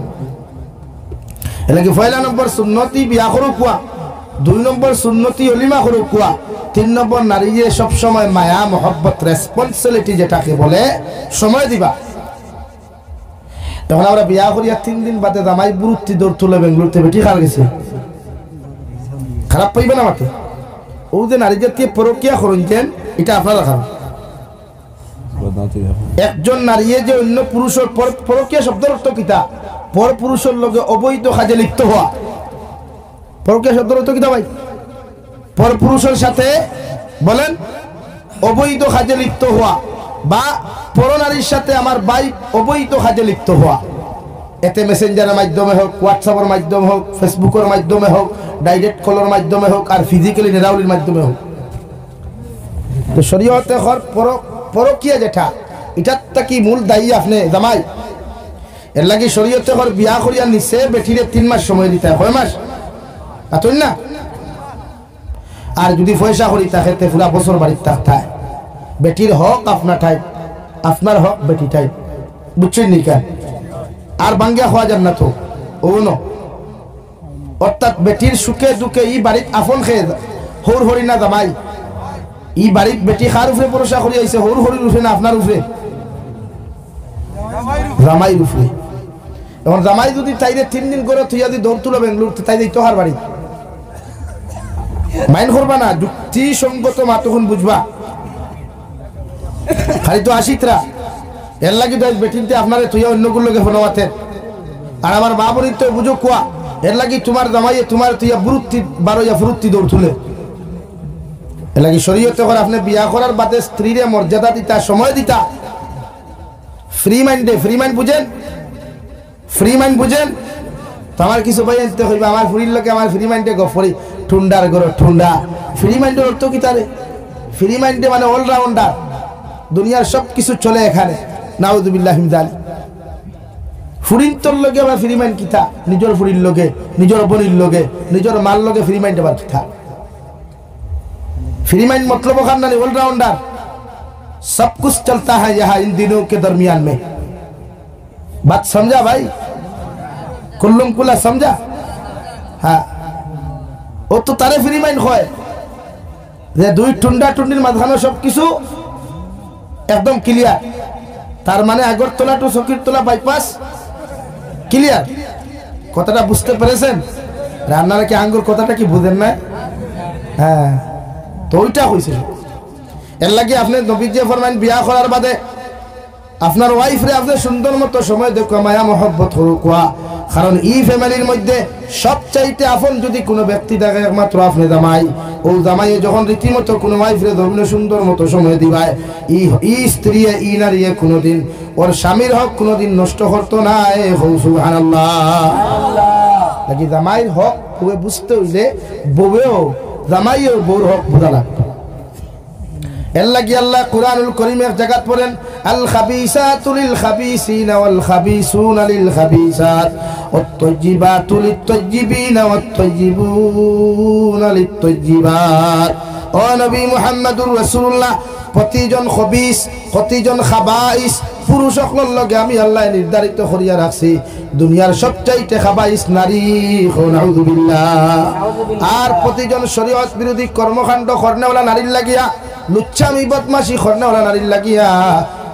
এলাকি পয়লা নম্বর সুন্নতি বিয়া করো কোয়া, 2 নম্বর সুন্নতি অলিমা করো কোয়া, 3 নম্বর নারী যে সবসময় মায়া মহব্বত রেসপন্সিবিলিটি যেটাকে বলে সময় দিবা। তখন আমরা বিয়া করিয়া 3 দিন বাদে জামাই বুরুত্তি দৌড় তুলে বেঙ্গলোরতে বেটি খার গেছে, খারাপ পাইবে না মাকে। ও যে নারী জাতীয় পরকিয়া করছেন এটা আপনারা খারাপ। একজন নারী যে অন্য পুরুষের পরকীয়া শব্দের অর্থ কিতা? পর পুরুষের লগে অবৈধ কাজে লিপ্ত হওয়া। পরকীয়া শব্দের অর্থ কিতা ভাই? পর পুরুষের সাথে বলেন অবৈধ কাজে লিপ্ত হওয়া, বা পর নারীর সাথে আমার ভাই অবৈধ কাজে লিপ্ত হওয়া। এতে মেসেঞ্জারের মাধ্যমে হোক, হোয়াটসঅ্যাপের মাধ্যমে হোক, ফেসবুকের মাধ্যমে হোক, ডাইরেক্ট কলের মাধ্যমে হোক, আর ফিজিক্যালি নেরাউলির মাধ্যমে হোক। তো শরীয়তে পরকিয়া যেটা, এটার কি মূল দায়ী আপনি জামাই। এর লাগি শরীয়তে বিয়া করিয়া নিচে বেঠিরে 3 মাস সময় দিতে হয়। 6 মাস আতই না। আর যদি পয়সা করি তাকে পুরা বছর বাড়িতে থাকতে। বেটির হক আপনার ঠাই, আপনার হক বেটি ঠাই, বুঝছেন নি কেন? আর বাঙ্গিয়া হওয়া যান না তো ও ন। অর্থাৎ বেটির সুখে দুঃখে ই বাড়িত আপন খেয়ে হৌর হরি না জামাই। ই বাড়িত বেটি কার উপরে ভরসা করি আইছে, হৌর হরির উপরে না আপনার উপরে? জামাইর উপরে। এখন জামাই যদি তাইরে 3 দিন করে তুই যদি দৌড় তুলো বেঙ্গলোর, তাই তো হার বাড়ি মাইন করবা না, যুক্তি সঙ্গত মা তখন বুঝবা। খালি তো আসিতরা এর লাগি তো বেটিনতে আপনারে তুই অন্যগুলোকে ফোনাতে। আর আমার মা বলি তো বুঝো কুয়া, এর লাগি তোমার জামাইয়ে তোমার তুই বুরুত্তি 12 ফুরুত্তি দৌড় তুলে। এর লাগি শরীয়তে করে আপনি বিয়া করার বাদে স্ত্রীরে মর্যাদা দিতা, সময় দিতা। ফ্রি মাইন্ডে, ফ্রি মাইন্ড বুঝেন? ফ্রি মাইন্ড বুঝেন তো আমার কিছু ভাই আনতে হইবে। আমার ফুরির লোকে আমার ফ্রি মাইন্ডে গফরি ঠুন্ডার গরো ঠুন্ডা। ফ্রি মাইন্ডের অর্থ কি তারে? ফ্রি মাইন্ডে মানে অলরাউন্ডার, দুনিয়ার সব কিছু চলে এখানে। নাউযুবিল্লাহ মিন যালিক। ফুরিন্তর লগে আবার ফ্রি মাইন্ড কিতা? নিজের ফুরির লগে, নিজের বনির লগে, নিজের মাল লগে ফ্রি মাইন্ড আবার কিতা? फ्री माइंड मतलब खाना नहीं, ऑलराउंडर, सब कुछ चलता है यहाँ इन दिनों के दरमियान में। बात समझा भाई? कुल्लुम कुल्ला समझा? हाँ, वो तो तारे फ्री माइंड खोए যে 2 টুন্ডা টুন্ডির মাঝখানে সব কিছু একদম ক্লিয়ার। তার মানে আগরতলা টু সকিরতলা বাইপাস ক্লিয়ার। কথাটা বুঝতে পেরেছেন? রান্নার কি আঙ্গুর কথাটা কি বুঝেন না? হ্যাঁ, তো ওইটা হয়েছে। এর লাগে আপনি নবীজি ফরমাইন বিয়া করার বাদে আপনার ওয়াইফ রে আপনি সুন্দর মতো সময় দেখো, মায়া মহব্বত কোয়া, কারণ এই ফ্যামিলির মধ্যে সবচাইতে আপন যদি কোনো ব্যক্তি থাকে একমাত্র আপনি জামাই। ও জামাই যখন রীতিমতো কোনো ওয়াইফরে ধরুন সুন্দর মতো সময় দিবায়, ই স্ত্রী ই নারী কোনোদিন ওর স্বামীর হক কোনোদিন নষ্ট করতো না। সুবহানাল্লাহ। নাকি জামাইয়ের হক বউয়ে বুঝতে হইলে বউয়েও জামাইয়ের বউর হক বোঝা লাগবে। এর লাগি আল্লাহ কুরআনুল কারীমের জায়গাত পড়েন, আল খাবিসাতু লিল খাবিসিনা ওয়াল খাবিসুনা লিল খাবিসাত ওয়াত তাইয়্যিবাতু লিত তাইয়্যিবিনা ওয়াত তাইয়্যিবুনা লিত তাইয়্যিবাত। ও নবী মুহাম্মদুর রাসূলুল্লাহ, প্রতিজন খবিস প্রতিজন খাবাইস পুরুষ সকলের লগে আমি আল্লাহ নির্ধারিত করিয়া রাখছি। দুনিয়ার সবচাইতে খাবাইস নারী, নাউযুবিল্লাহ। আর প্রতিজন শরীয়ত বিরোধী কর্মকাণ্ড করনেওয়ালা নারীর লাগিয়া, লুচ্চামি বদমাশি করনেওয়ালা নারীর লাগিয়া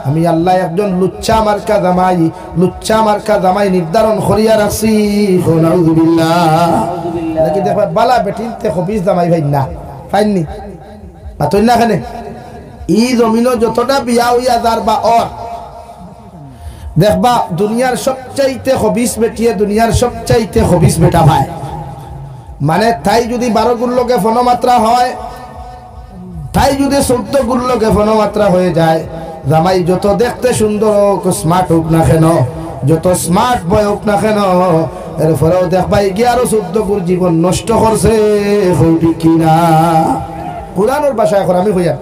আমি আল্লাহ একজন লুচ্চা মার্কা জামাই নির্ধারণ করিয়া রাখছি, নাউযুবিল্লাহ। নাকি দেখবা বালা বেটিনতে খবিস জামাই ভাই না পাইনি মাতই না খানে ই জমিনও যতটা বিয়া হইয়া যার বা অর দেখবা দুনিয়ার সবচাইতে খবিস বেটিয়ে দুনিয়ার সবচাইতে খবিস বেটা ভাই। মানে তাই যদি 12 গুণলোকে ফনমাত্রা হয়, তাই যদি 14 গুণলোকে ফনমাত্রা হয়ে যায়, জামাই যত দেখতে সুন্দর হোক স্মার্ট হোক না কেন, যত স্মার্ট বয় হোক না কেন, এরপরেও দেখবা 11-14 গুণ জীবন নষ্ট করছে, ঠিক কিনা? কুরআনের ভাষায় এখন আমি হইয়া।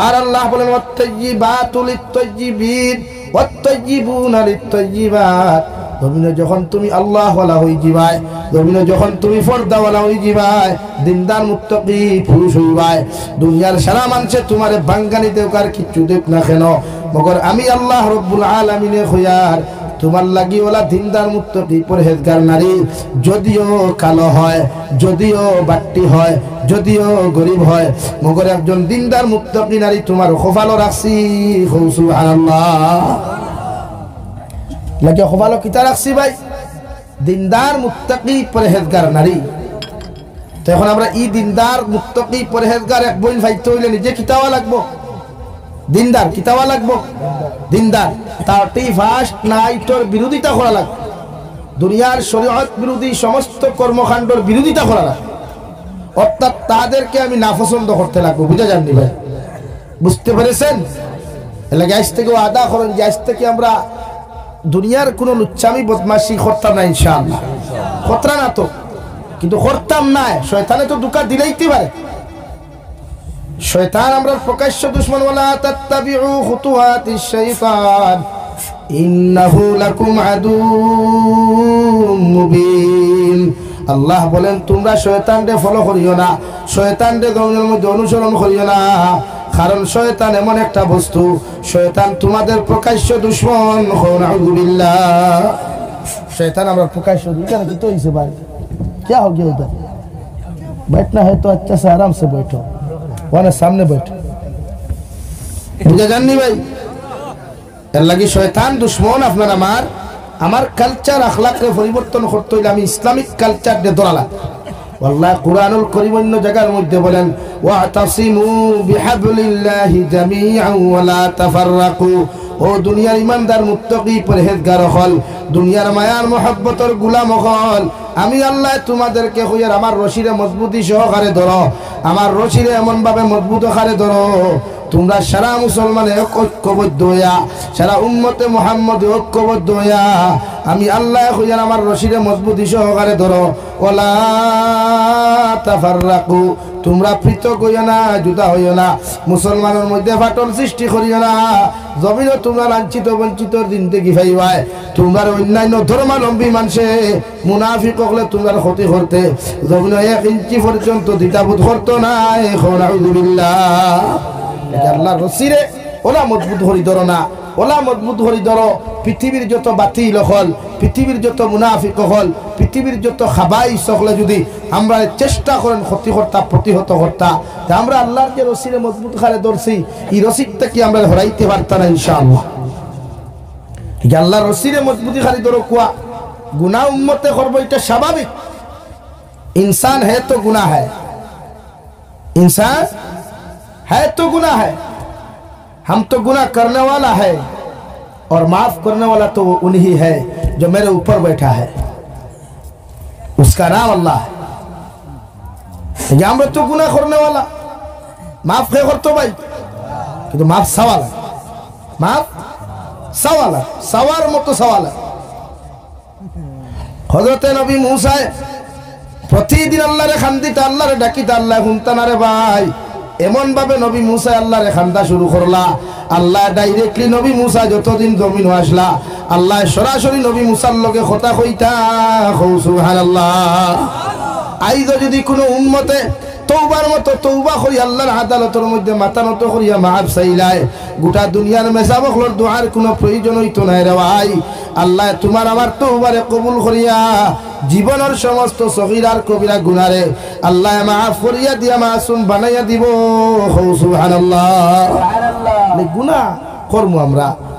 আর আল্লাহ বলেন ওয়াত-তাইয়্যিবাতু লিত-তাইয়্যিবিন ওয়াত-তাইয়্যিবুনা লিত-তাইয়্যিবাত। জমিনে যখন তুমি আল্লাহ ওয়ালা হই যাবাই, জমিনে যখন তুমি পর্দা ওয়ালা হই যাবাই, দিনদার মুত্তাকি পুরুষ হইবাই, দুনিয়ার সারা মানুষে তোমারে বাঙ্গানি দেও কার কিচ্ছু দেখ না কেন, মগর আমি আল্লাহ রব্বুল আলামিনে হইয়ার তোমার লাগি ওলা দিনদার মুত্তাকি পরহেজগার নারী, যদিও কালো হয়, যদিও বাট্টি হয়, যদিও গরিব হয়, মগর একজন দিনদার মুত্তাকি নারী তোমার খোফালো রাখছি, সুবহানাল্লাহ। লাগে খোফালো কিতা রাখছি ভাই? দিনদার মুত্তাকি পরহেজগার নারী। তো এখন আমরা ই দিনদার মুত্তাকি পরহেজগার এক বইন ভাইতে হইলে নিজে কিতাওয়া লাগবো, দিনদার কিতাওয়া লাগবো, দিনদার 31 নাইটর বিরোধিতা করা লাগবে, দুনিয়ার শরীয়ত বিরোধী সমস্ত কর্মকাণ্ডের বিরোধিতা করা লাগবে, অর্থাৎ তাদেরকে আমি নাপছন্দ করতে লাগবো। বুঝা যাননি ভাই? বুঝতে পেরেছেন? এলাকা আজ থেকে আদা করেন যে আজ থেকে আমরা দুনিয়ার কোনো লুচ্চামি বদমাশি করতাম না, ইনশাআল্লাহ। খতরা না তো, কিন্তু করতাম না, শয়তানে তো দুকা দিলেইতে পারে। শয়তান আমরা প্রকাশ্য দুশমন, ওয়ালা তাত্তাবিউ খুতুওয়াতিশ শাইতান ইন্নাহু লাকুম আদুউম মুবিন। আল্লাহ বলেন তোমরা শয়তানকে ফলো করিও না, শয়তানকে গৌণের মধ্যে অনুসরণ করিও না, কারণ শয়তান এমন একটা বস্তু, শয়তান তোমাদের প্রকাশ্য দুশমন। নাউযুবিল্লাহ। শয়তান আমরা প্রকাশ্য দুশমন কি তো ইসে ভাই क्या हो गया उधर? बैठना है तो अच्छा से आराम से बैठो, वहां सामने बैठो। বুঝা জাননি ভাই? এর লাগি শয়তান দুশমন আপনার আমার কালচার আখলাককে পরিবর্তন করতে হইলে আমি ইসলামিক কালচার দিয়ে ধরালাম। আল্লাহ কুরআনুল কারীম অন্য জায়গার মধ্যে বলেন ওয়াতাসিমু বিহাবলিল্লাহি জামিআন ওয়া লা তাফাররাকু। ও দুনিয়ার ইমানদার মুত্তাকি পরহেজগার হল, দুনিয়ার মায়ার মহব্বতের গোলাম হল, আমি আল্লাহ তোমাদেরকে হইয়ার আমার রশিরে মজবুতি সহকারে ধরো, আমার রশিরে এমন ভাবে মজবুত আকারে ধরো তোমরা সারা মুসলমানে ঐক্যবদ্ধ হইয়া, সারা উম্মতে মুহাম্মদ ঐক্যবদ্ধ হইয়া আমি আল্লাহ হইয়ার আমার রশিরে মজবুতি সহকারে ধরো। ওয়ালা তাফাররাকু, তোমরা পৃথক হইও না, জুদা হইও না, মুসলমানের মধ্যে ফাটল সৃষ্টি করিও না, জমিনে তোমরা লাঞ্ছিত বঞ্চিত জিন্দেগি পাইবাই। তোমরা অন্যান্য ধর্মাবলম্বী মানুষে মুনাফিক হলে তোমরা ক্ষতি করতে, জমিনে 1 ইঞ্চি পর্যন্ত দ্বিধাবোধ করতো না। নাউযুবিল্লাহ। আল্লাহ রসিরে ওলা মজবুত হরি ধরো না, ওলা মজবুত হরি ধরো। পৃথিবীর যত বাতিল হল, পৃথিবীর যত মুনাফিক হল, পৃথিবীর যত খাবাই সকলে যদি আমরা চেষ্টা করেন ক্ষতি কর্তা প্রতিহত কর্তা, তা আমরা আল্লাহর যে রসিরে মজবুত খালে ধরছি এই রসিদটা কি আমরা হরাইতে পারতাম না? ইনশাআল্লাহ। আল্লাহর রসিরে মজবুতি খালি ধরো কুয়া गुनाह उम्मते करबो এটা স্বাভাবিক। इंसान है तो गुनाह है, इंसान है तो गुनाह है, हम तो गुनाह करने वाला है और माफ करने वाला तो उन्हीं है। जो मेरे ऊपर बैठा है उसका नाम अल्लाह है। আমরা তো গুনাহ করने वाला माफ কে করতো ভাই কিন্তু মাফ সওয়াল মাফ সওয়াল সওয়ার মতো সওয়াল হযরত নবী মুসা প্রতিদিন আল্লাহরে খান্দিতা আল্লাহরে ডাকিতা আল্লাহ হুনতানা রে ভাই এমন ভাবে নবী মুসা আল্লাহরে খান্দা শুরু করলা আল্লাহ ডাইরেক্টলি নবী মুসা যতদিন জমিন আসলা আল্লাহ সরাসরি নবী মুসার লগে কথা কইতা সুবহানাল্লাহ। আইজো যদি কোনো উম্মতে তওবার মতো তওবা করি আল্লাহর আদালতের মধ্যে মাথা নত করিয়া মাফ চাইলায় গোটা দুনিয়ার মেসাবকলর দুআর কোনো প্রয়োজন হইতো না রে ভাই। আল্লাহ তোমার আমার তওবারে কবুল করিয়া জীবনের সমস্ত সগীরা আর কবিরা গুনাহরে আল্লাহ মাফ করিয়া দিয়া মাসুম বানাইয়া দিব সুবহানাল্লাহ। সুবহানাল্লাহ। গুনাহ করমু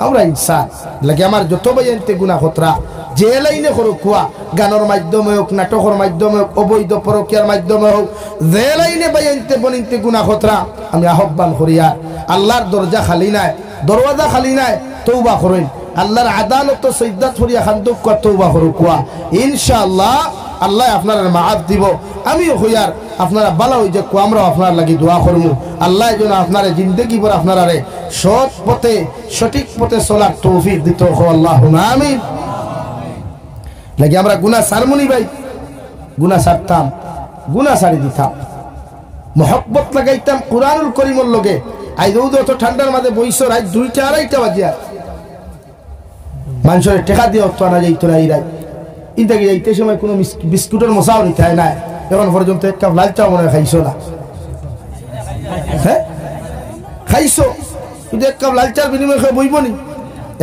আমরা ইনসান লাগে আমার যত বাইনতে গুনাহ খতরা যে লাইনে করো কুয়া গানের মাধ্যমে হোক নাটকের মাধ্যমে হোক অবৈধ পরকীয়ার মাধ্যমে হোক যে লাইনে বাইনতে বনিতে গুনাহ খতরা আমি আহ্বান করিয়া আল্লাহর দরজা খালি নাই দরওয়াজা খালি নাই তওবা করেন আল্লাহর আদালত সিদ্ধাত করিয়া খান্দুক কা তওবা করো কুয়া ইনশাআল্লাহ আল্লাহ আপনার মাফ দিব। আমিও হইয়ার আপনারা ভালো হই যে আমরা আপনার লাগি দোয়া করবো আল্লাহ যেন আপনার জিন্দগি পর আপনারা সৎ পথে সঠিক পথে চলার তৌফিক দিত আল্লাহুম্মা আমিন। লাগে আমরা গুনাহ সারমুনি ভাই গুনাহ সারতাম গুনাহ সারি দিতাম মহব্বত লাগাইতাম কুরআনুল কারীমের লগে আইজ তো ঠান্ডার মাঝে বইছো রাত 2টা 2:30 বাজিয়া মানুষের টাকা দিয়ে অত আনা যাইতো না এই রাত ইনতাকে যাইতে সময় কোনো বিস্কুটের মশাও নিতে হয় না এখন পর্যন্ত এক কাপ লাল চা মনে খাইছো না হ্যাঁ খাইছো কিন্তু এক কাপ লাল চার বিনিময়ে খেয়ে বইব নি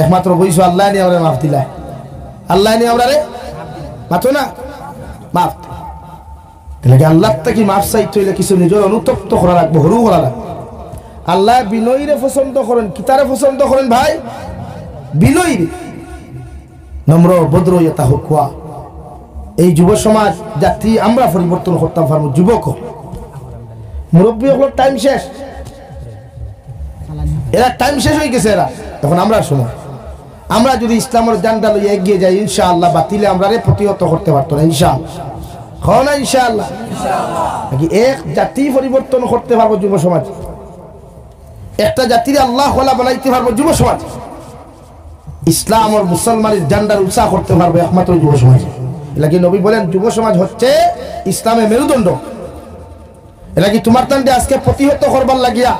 একমাত্র বইছো আল্লাহ নিয়ে আমরা মাফ দিলা আল্লাহ নিয়ে আমরা রে মাতো না মাফ তাহলে আল্লাহ থেকে মাফ চাইতে হইলে কিছু নিজের অনুতপ্ত করা লাগবে হরু করা লাগবে। আল্লাহ বিনয়ীরে পছন্দ করেন কিতারে পছন্দ করেন ভাই বিনয়ী নম্র ভদ্র ইয়া হুকুয়া। এই যুব সমাজ জাতি আমরা পরিবর্তন করতাম পারবো যুবক মুরব্বী হলো টাইম শেষ এরা টাইম শেষ হয়ে গেছে এরা তখন আমরা সময় আমরা যদি ইসলামের জান্ডা লইয়া এগিয়ে যাই ইনশাআল্লাহ বাতিলে আমরা প্রতিহত করতে পারতো না ইনশাআল্লাহ খাও না ইনশাআল্লাহ নাকি এক জাতি পরিবর্তন করতে পারবো যুব সমাজ একটা জাতির আল্লাহ ওয়ালা বানাইতে পারবো যুব সমাজ ইসলাম আর মুসলমানের জান্ডার উৎসাহ করতে পারবে একমাত্র যুব সমাজ। এলাকি নবী বলেন যুব সমাজ হচ্ছে ইসলামের মেরুদণ্ড। এলাকি তোমার তান্ডে আজকে প্রতিহত করবার লাগিয়া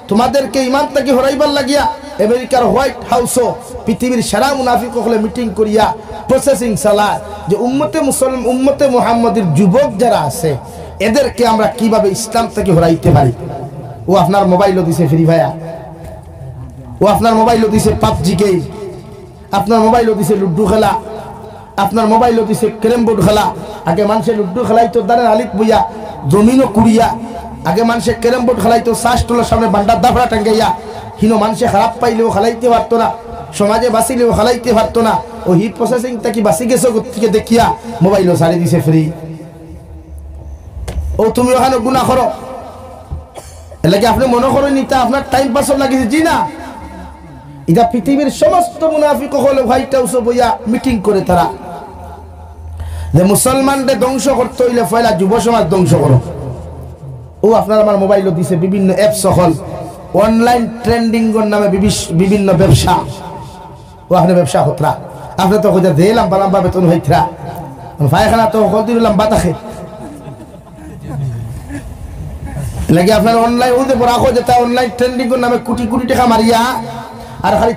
তোমাদেরকে ইমান থেকে হরাইবার লাগিয়া আমেরিকার হোয়াইট হাউসও পৃথিবীর সেরা মুনাফিক হলে মিটিং করিয়া প্রসেসিং চালায় যে উম্মতে মুহাম্মদের যুবক যারা আছে এদেরকে আমরা কিভাবে ইসলাম থেকে হরাইতে পারি। ও আপনার মোবাইলও দিছে ফ্রি ফায়ার ও আপনার মোবাইলও দিছে পাবজি গেম আপনার মোবাইলও দিছে লুড্ডু খেলা আপনার মোবাইলও দিছে ক্যারেম বোর্ড খেলা। আগে মানুষের লুড্ডু খেলাইতো দাঁড়েন আলিক বইয়া জমিনও কুড়িয়া আগে মানুষের ক্যারেম বোর্ড খেলাইতো শ্বাসটোলার সামনে বান্ডার দাফড়া টাঙ্গাইয়া হিনো মানুষে খারাপ পাইলেও খেলাইতে পারতো না সমাজে বাঁচিলেও খেলাইতে পারতো না ও হিট প্রসেসিং থেকে বাঁচি গেছো থেকে দেখিয়া মোবাইলও ছাড়ি দিছে ফ্রি। ও তুমি ওখানে গুনাহ করো এলাকি আপনি মনে করেন এটা আপনার টাইম পাসও লাগিয়েছে জি না এটা পৃথিবীর সমস্ত মুনাফিক হলে হোয়াইট হাউসে বইয়া মিটিং করে তারা যে মুসলমানদের ধ্বংস করতে হইলে পয়লা যুব সমাজ ধ্বংস করো। ও আপনার আমার মোবাইলও দিছে বিভিন্ন অ্যাপ সকল অনলাইন ট্রেন্ডিং এর নামে বিভিন্ন ব্যবসা ও আপনি ব্যবসা হতরা আপনি তো কোথায় দিলাম বালাম্বা বেতন হইতরা পায়খানা তো কল দিলাম বাতাখে লাগে আপনার অনলাইন ওদের রাখো যেটা অনলাইন ট্রেন্ডিং এর নামে কোটি কোটি টাকা মারিয়া আর খালি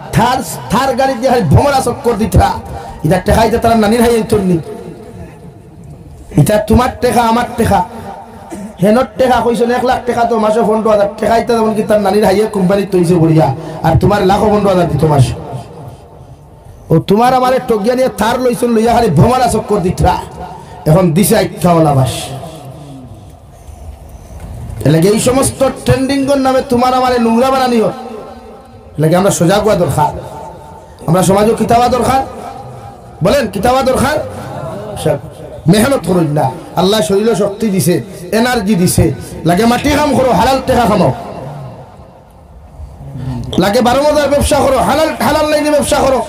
থার গাড়ি দিয়ে খালি ভ্রমণা চক্কর দিতা এটা টেকাইতে তারা নানির হাই তরনি এটা তোমার টেকা আমার টেকা হেনর টেকা কইছেন 1 লাখ টাকা তো মাসে 15,000 টেকাইতে যেমন কি তার নানির হাইয়ে কোম্পানি তৈছে বড়িয়া আর তোমার লাখ 15,000 দিত মাস ও তোমার আমারে টগিয়া নিয়ে থার লইছেন লইয়া খালি ভ্রমণা চক্কর দিতা এখন দিছে আইখাওয়ালা বাস লাগে এই সমস্ত ট্রেন্ডিং এর নামে তোমার আমারে নোংরা বানানিও লাগে আমরা সজাগ হওয়া দরকার আমরা সমাজও কিতাবা দরকার বলেন কিতাবা দরকার মেহনত করুন না আল্লাহ শরীরে শক্তি দিছে এনার্জি দিছে লাগে মাটি কাম করো হালাল টাকা কামাও লাগে 12 মজার ব্যবসা করো হালাল লাইনে ব্যবসা করো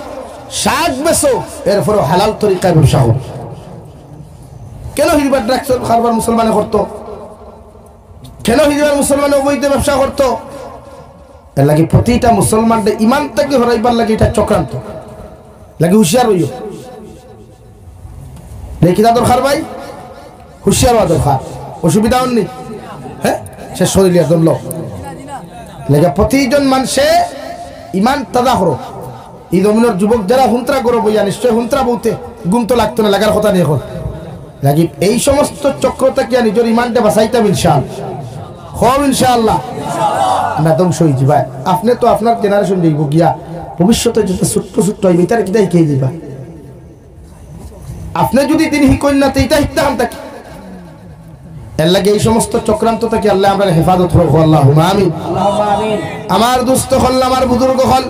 শাক বেচো, এরপরও হালাল তরিকায় ব্যবসা করো। কেন হিরবার ড্রাগস খারবার মুসলমানে করতো? কেন হিরবার মুসলমানে অবৈধ ব্যবসা করতো? এর লাগে প্রতিটা মুসলমানদের ইমান থেকে হরাইবার লাগে এটা চক্রান্ত লাগে। হুঁশিয়ার হইও, কিতা দরকার ভাই? হুঁশিয়ার হওয়া দরকার। অসুবিধা হননি? হ্যাঁ, সে শরীর একদম লোক লেগে প্রতিজন মানুষে ইমান তাজা করো। এই জমিনের যুবক যারা হুন্ত্রা করো বইয়া, নিশ্চয় হুন্ত্রা বলতে গুম তো লাগতো না, লাগার কথা নেই এখন লাগি। এই সমস্ত চক্র থেকে নিজের ইমানটা বাঁচাইতাম ইনশাআল্লাহ। হব ইনশাআল্লাহ না ধ্বংস হয়ে যাবা। আপনি তো আপনার জেনারেশন যাইব গিয়া, ভবিষ্যতে যত ছোট্ট ছোট্ট হইবে তার কিটাই খেয়ে যাবা। আপনি যদি তিনি হিকইন না এইটা হিকতাম তাকে। এর লাগে এই সমস্ত চক্রান্ত থেকে আল্লাহ আমরা হেফাজত করব। আল্লাহুম্মা আমিন। আমার দোস্ত হল, আমার বুজুর্গ হল,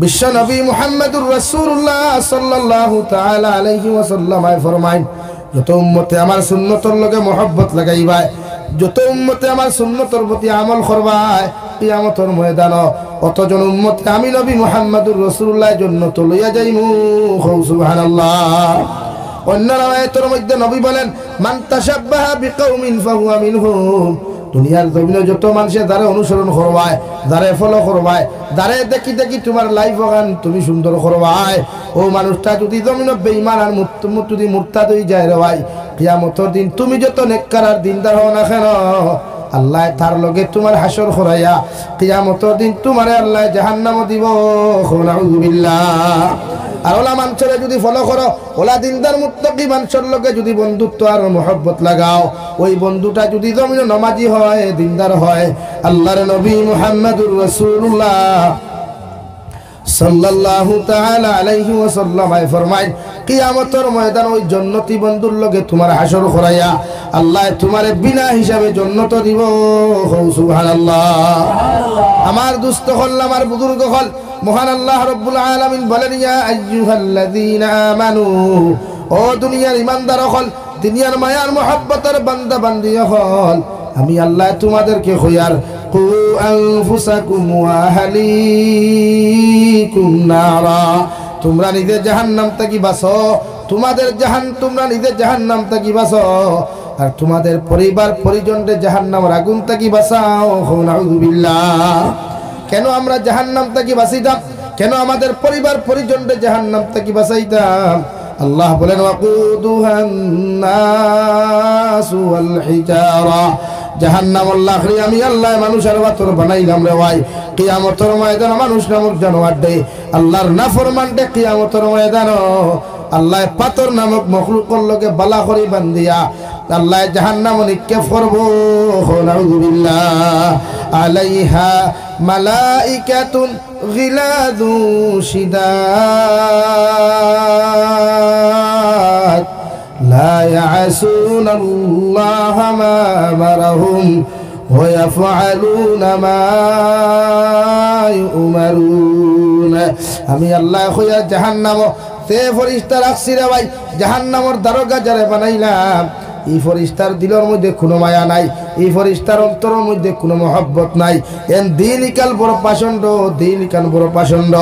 বিশ্ব নবী মুহাম্মদুর রাসূলুল্লাহ সাল্লাল্লাহু তাআলা আলাইহি ওয়াসাল্লাম ফরমায়, যত উম্মতে আমার সুন্নতর লগে মহব্বত লাগাইবা, যত উম্মতে আমার সুন্নতর প্রতি আমল করবা, কিয়ামতের ময়দানে অতজন উম্মতে আমি নবী মুহাম্মদুর রাসূলুল্লাহ জান্নাত লইয়া যাইমু। সুবহানাল্লাহ। অন্য রাওয়ায়াতের মধ্যে নবী বলেন, মান তাশাব্বাহা বিকাউমিন ফাহুয়া মিনহুম। দুনিয়ার জমিনে যত মানুষে যারা অনুসরণ করবায়, যারা ফলো করবায়, যারা দেখি দেখি তোমার লাইফ ওখান তুমি সুন্দর করবায়, ও মানুষটা যদি জমিনে বেঈমান আর যদি মুরতাদ হয়ে যায় রে ভাই, কিয়ামতের দিন তুমি যত নেককার আর দিনদার হও না কেন, আল্লাহ তার লগে তোমার হাসর করাইয়া কিয়ামতের দিন তোমারে আল্লাহ জাহান্নামে দিব। নাউযুবিল্লাহ। আর ওলা মানুষের যদি ফলো করো, ওলা দিনদার মুত্তাকি মানুষের লগে যদি বন্ধুত্ব আর মহব্বত লাগাও, ওই বন্ধুটা যদি জমিনে নামাজি হয়, দিনদার হয়, আল্লাহর নবী মুহাম্মদুর রাসূলুল্লাহ সাল্লাল্লাহু তাআলা আলাইহি ওয়াসাল্লাম ফরমায়, কিয়ামতের ময়দান ওই জান্নাতি বন্ধুর লগে তোমার হাসর করাইয়া আল্লাহ তোমারে বিনা হিসাবে জান্নাত দিব। সুবহানাল্লাহ। আমার দোস্ত হল, আমার বুজুর্গ হল, মহান আল্লাহ রাব্বুল আলামিন বলেন, ইয়া আইয়ুহাল্লাযীনা আমানু, ও দুনিয়ার ঈমানদার হল, দুনিয়ার মায়ার মুহাব্বতের বান্দা বান্দি হল, আমি আল্লাহ তোমাদেরকে কইয়ার, কু আনফুসাকুম ওয়া আহলিকুম নারা, তোমরা নিজে জাহান্নাম থেকে বাঁচো, তোমরা নিজে জাহান্নাম থেকে বাঁচো, আর তোমাদের পরিবার পরিজনদের জাহান্নামের আগুন থেকে বাঁচাও। নাউযুবিল্লাহ। কেন আমরা জাহান্নাম থেকে বাঁচিতাম? কেন আমাদের পরিবার পরিজনদের জাহান্নাম থেকে বাঁচাইতাম? আল্লাহ বলেন, ওয়াকুদুহান নাসু ওয়াল হিজারা, জাহান্নাম আল্লাহ আমি আল্লাহ মানুষের বাতর বানাইলাম রে ভাই। কিয়ামতের ময়দানে মানুষ নামক জানোয়ার দে, আল্লাহর নাফরমান দে, কিয়ামতের ময়দানে আল্লাহ পাথর নামক মখলুকের লগে বালা করে বান্ধিয়া আল্লাহ জাহান্নাম নিক্ষেপ করব। নাউযুবিল্লাহ। আলাইহা মালাইকাতুন গিলাযু শিদাদ লা ইয়াসুনাল্লাহা মা আমারহুম ওয়া ইয়াফআলুনা মা ইউমারুন। আমি আল্লাহ কইয়া জাহান্নাম তে ফেরেশতা রাখছি রে ভাই, জাহান্নামের দারোগা যারে বানাইলাম, এই ফেরেশতার দিলের মধ্যে কোনো মায়া নাই, এই ফেরেশতার অন্তরের মধ্যে কোনো মহব্বত নাই। এন দিনকাল বড় পাষণ্ড, দিনকাল বড় পাষণ্ড।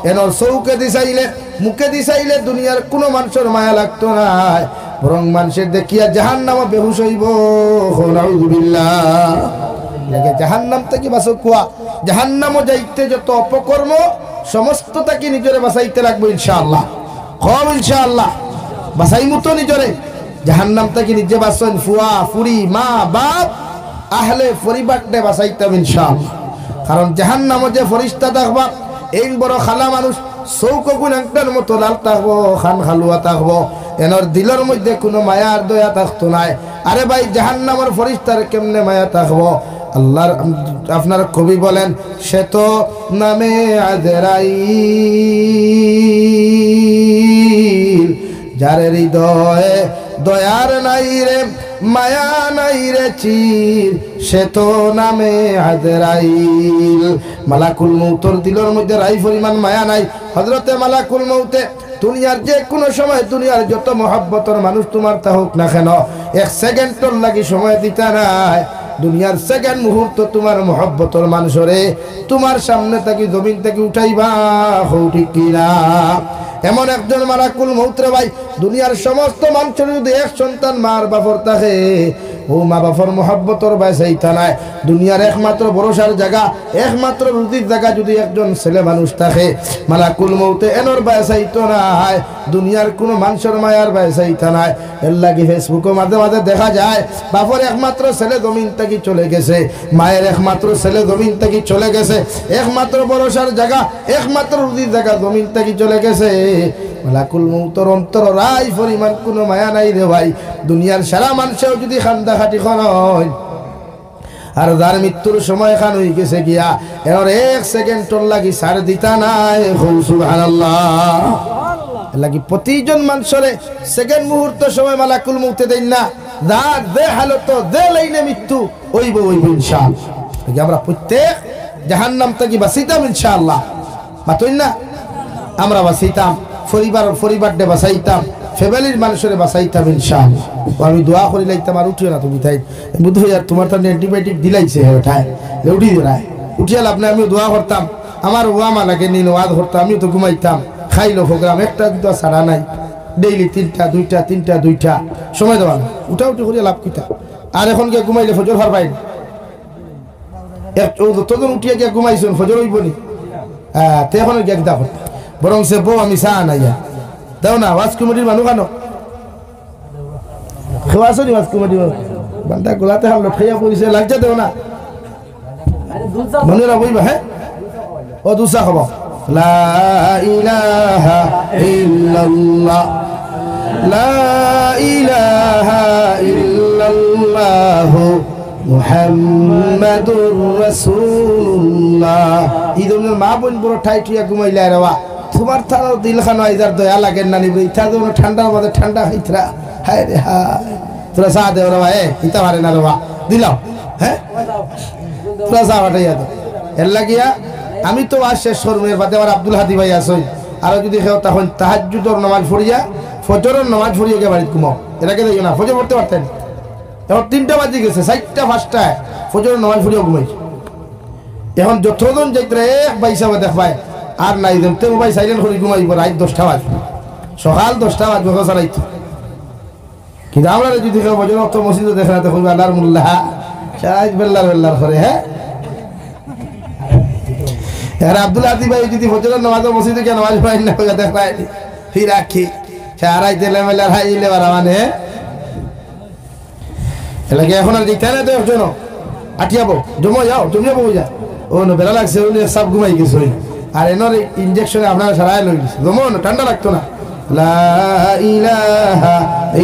এনর চৌকে দিছাইলে, মুখে দিছাইলে দুনিয়ার কোনো মানুষের মায়া লাগতো না, বরং মানুষের দেখিয়া জাহান্নামে বেহুশ হইব। নাউযুবিল্লাহ। লাগে জাহান্নাম থেকে বাঁচো কুয়া, জাহান্নামে যাইতে যত অপকর্ম সমস্ত তাকে নিজরে বাঁচাইতে লাগবে ইনশাআল্লাহ। কম ইনশাআল্লাহ বাঁচাইমু তো নিজরে, জাহান্নাম থেকে নিজে বাঁচেন, ফুয়া ফুরি মা বাপ আহলে পরিবারটা বাঁচাইতাম ইনশাআল্লাহ। কারণ জাহান্নামে যে ফেরেশতা থাকবা, এই বড় খালা মানুষ চৌকগুন একটার মতো লাল থাকবো, খান খালুয়া থাকবো, এনর দিলের মধ্যে কোনো মায়া আর দয়া থাকতো নাই। আরে ভাই জাহান্নামের ফেরেশতার কেমনে মায়া থাকবো? আল্লাহর আপনার কবি বলেন, সে তো নামে আজরাইল, যার হৃদয়ে দয়ার নাই রে মায়া নাই রে চির, সে তো নামে আজরাইল। মালাকুল মউতের দিলের মধ্যে রাই পরিমাণ মায়া নাই। হযরতে মালাকুল মউতে দুনিয়ার যে কোনো সময়, দুনিয়ার যত মহব্বতের মানুষ তোমার তা হোক না কেন, এক সেকেন্ডের লাগি সময় দিতে নাই। দুনিয়ার সেকেন্ড মুহূর্ত তোমার মহব্বতর মানুষরে তোমার সামনে থেকে জমিন থেকে উঠাইবা, হও ঠিক কিনা? এমন একজন মালাকুল মউত রে ভাই, দুনিয়ার সমস্ত মানুষের যদি এক সন্তান মার বাপর থাকে, ও মা বাপর মহব্বতর বাইসাইতা নাই। দুনিয়ার একমাত্র ভরসার জায়গা, একমাত্র রুজির জায়গা যদি একজন ছেলে মানুষ থাকে, মালাকুল মউতে এনর বাইসাইতো নাই, দুনিয়ার কোনো মানুষের মায়ার বাইসাইতা নাই। এর লাগি ফেসবুকে মাঝে মাঝে দেখা যায় বাপর একমাত্র ছেলে জমিন থেকে চলে গেছে, মায়ের একমাত্র ছেলে জমিন থেকে চলে গেছে, একমাত্র ভরসার জায়গা, একমাত্র রুজির জায়গা জমিন থেকে চলে গেছে। মালাকুল মউতর অন্তর রাই পরিমাণ কোনো মায়া নাই রে ভাই। দুনিয়ার সারা মানুষেও যদি খান্দা খাটি হয় আর যার মৃত্যুর সময় খান হয়ে গেছে গিয়া, এর এক সেকেন্ড তোর লাগি ছাড় দিতা নাই। সুবহানাল্লাহ। লাগি প্রতিজন মানুষের সেকেন্ড মুহূর্ত সময় মালাকুল মউতে দেন না, যার যে হালত যে লাইনে মৃত্যু ওইব ইনশাআল্লাহ। আমরা প্রত্যেক জাহান্নাম থেকে বাঁচিতাম ইনশাআল্লাহ, বাতই না? আমরা বাঁচাইতাম, পরিবারটা বাঁচাইতাম, ফ্যামিলির মানুষের বাঁচাইতাম ইনশাআল্লাহ। আমি দোয়া করি লাইতাম আর উঠিও না তুমি তাই বুধ হয়ে তোমার তো অ্যান্টিবায়োটিক দিলাইছে ওঠায় উঠি দিলাই উঠিয়াল আপনি আমিও দোয়া করতাম, আমার ওয়া মালাকে নিন ওয়াদ করতাম, আমিও তো ঘুমাইতাম। খাইলো প্রোগ্রাম একটা দুটা ছাড়া নাই, ডেইলি তিনটা দুইটা সময় দেওয়া না, উঠা উঠি করিয়া লাভ কিতা। আর এখন গিয়ে ঘুমাইলে ফজর হার পাইনি, তখন উঠিয়া গিয়া ঘুমাইছেন ফজর হইব নি? হ্যাঁ, তো এখন গিয়া কিতা করতাম, বরং সে বউ আমি চা নাইয়া দাও না। ওয়াজ কমিটির মানুষ কেন খেওয়াছো নি? ওয়াজ কমিটি বান্টা গোলাতে হাল লঠাইয়া পড়িছে, লাগছে দেও না মনে বইবা। হ্যাঁ, ও দুসা খবর লা ইলাহা ইল্লাল্লাহ, লা ইলাহা ইল্লাল্লাহ মুহাম্মাদুর রাসূলুল্লাহ। এই ধরনের মা বোন বড় ঠাই ঠিয়া ঘুমাইলে রেওয়া তোমার তারাও দিল খানো আইজার দয়া লাগেন না নিবে ইতা যেমন ঠান্ডার মধ্যে ঠান্ডা খাইতরা। হায় রে হায়, তোরা চা দেও রেবা, ইতা পারে না রেবা দিলাম। হ্যাঁ, তোরা চা পাঠাইয়া দে। এর লাগিয়া আমি তো আজ শেষ শর্মের বাদে আমার আব্দুল হাদি ভাই আসই, আরো যদি খেও তখন তাহাজ্জুদের নামাজ পড়িয়া ফজরের নামাজ পড়িয়া গিয়ে বাড়িতে ঘুমাও। এটাকে দেখো না, ফজর পড়তে পারতেন, এখন 3টা বাজে গেছে, 4টা 5টায় ফজরের নামাজ পড়িয়া ঘুমাইছে। এখন যতজন যাইতে এক বাইসাবে দেখবাই আর নাই যেমতে মোবাইল সাইলেন্ট করে ঘুমাইব, রাত 10টা বাজবে, সকাল 10টা বাজবে চালাইতো। কিন্তু আমরা যদি কেউ বজন অত মসজিদে দেখে না তখন আল্লাহর মোল্লা সারাই বেল্লার করে। হ্যাঁ, আব্দুল আদি ভাই যদি ফজরের নামাজ মসজিদে কে নামাজ পড়াই না দেখায় ফির রাখি সারাই তেলে মেলার হাইলে বারা মানে এলাকে এখন আর যেতে না তো একজন আটিয়াবো জমা যাও জমিয়াবো যা ও না বেলা লাগছে উনি সব ঘুমাই গেছে। আর এনার ইনজেকশনে আপনারা সারাই লই গেছে, জমন ঠান্ডা লাগতো না। লা ইলাহা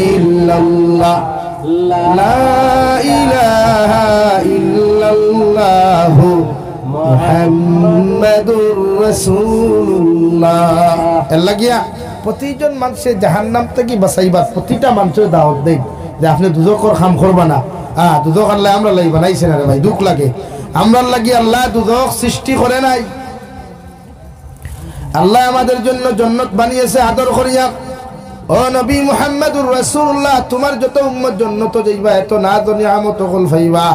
ইল্লাল্লাহ, লা ইলাহা ইল্লাল্লাহ মুহাম্মাদুর রাসূলুল্লাহ। এর লাগিয়া প্রতিজন মানুষের জাহান্নাম থেকে বাঁচাইবা, প্রতিটা মানুষের দাওয়াত দেই যে আপনি দুজকর কাম করবা না। দুজক আল্লাহ আমরা লাগি বানাইছে না রে ভাই, দুঃখ লাগে। আমরা লাগি আল্লাহ দুজক সৃষ্টি করে নাই, আল্লাহ আমাদের জন্য জান্নাত বানিয়েছে আদর করিয়া। ও নবী মুহাম্মদুর রাসূলুল্লাহ, তোমার যত উম্মত জান্নাতে যাইবা এত নাজ নিয়ামত কল পাইবা।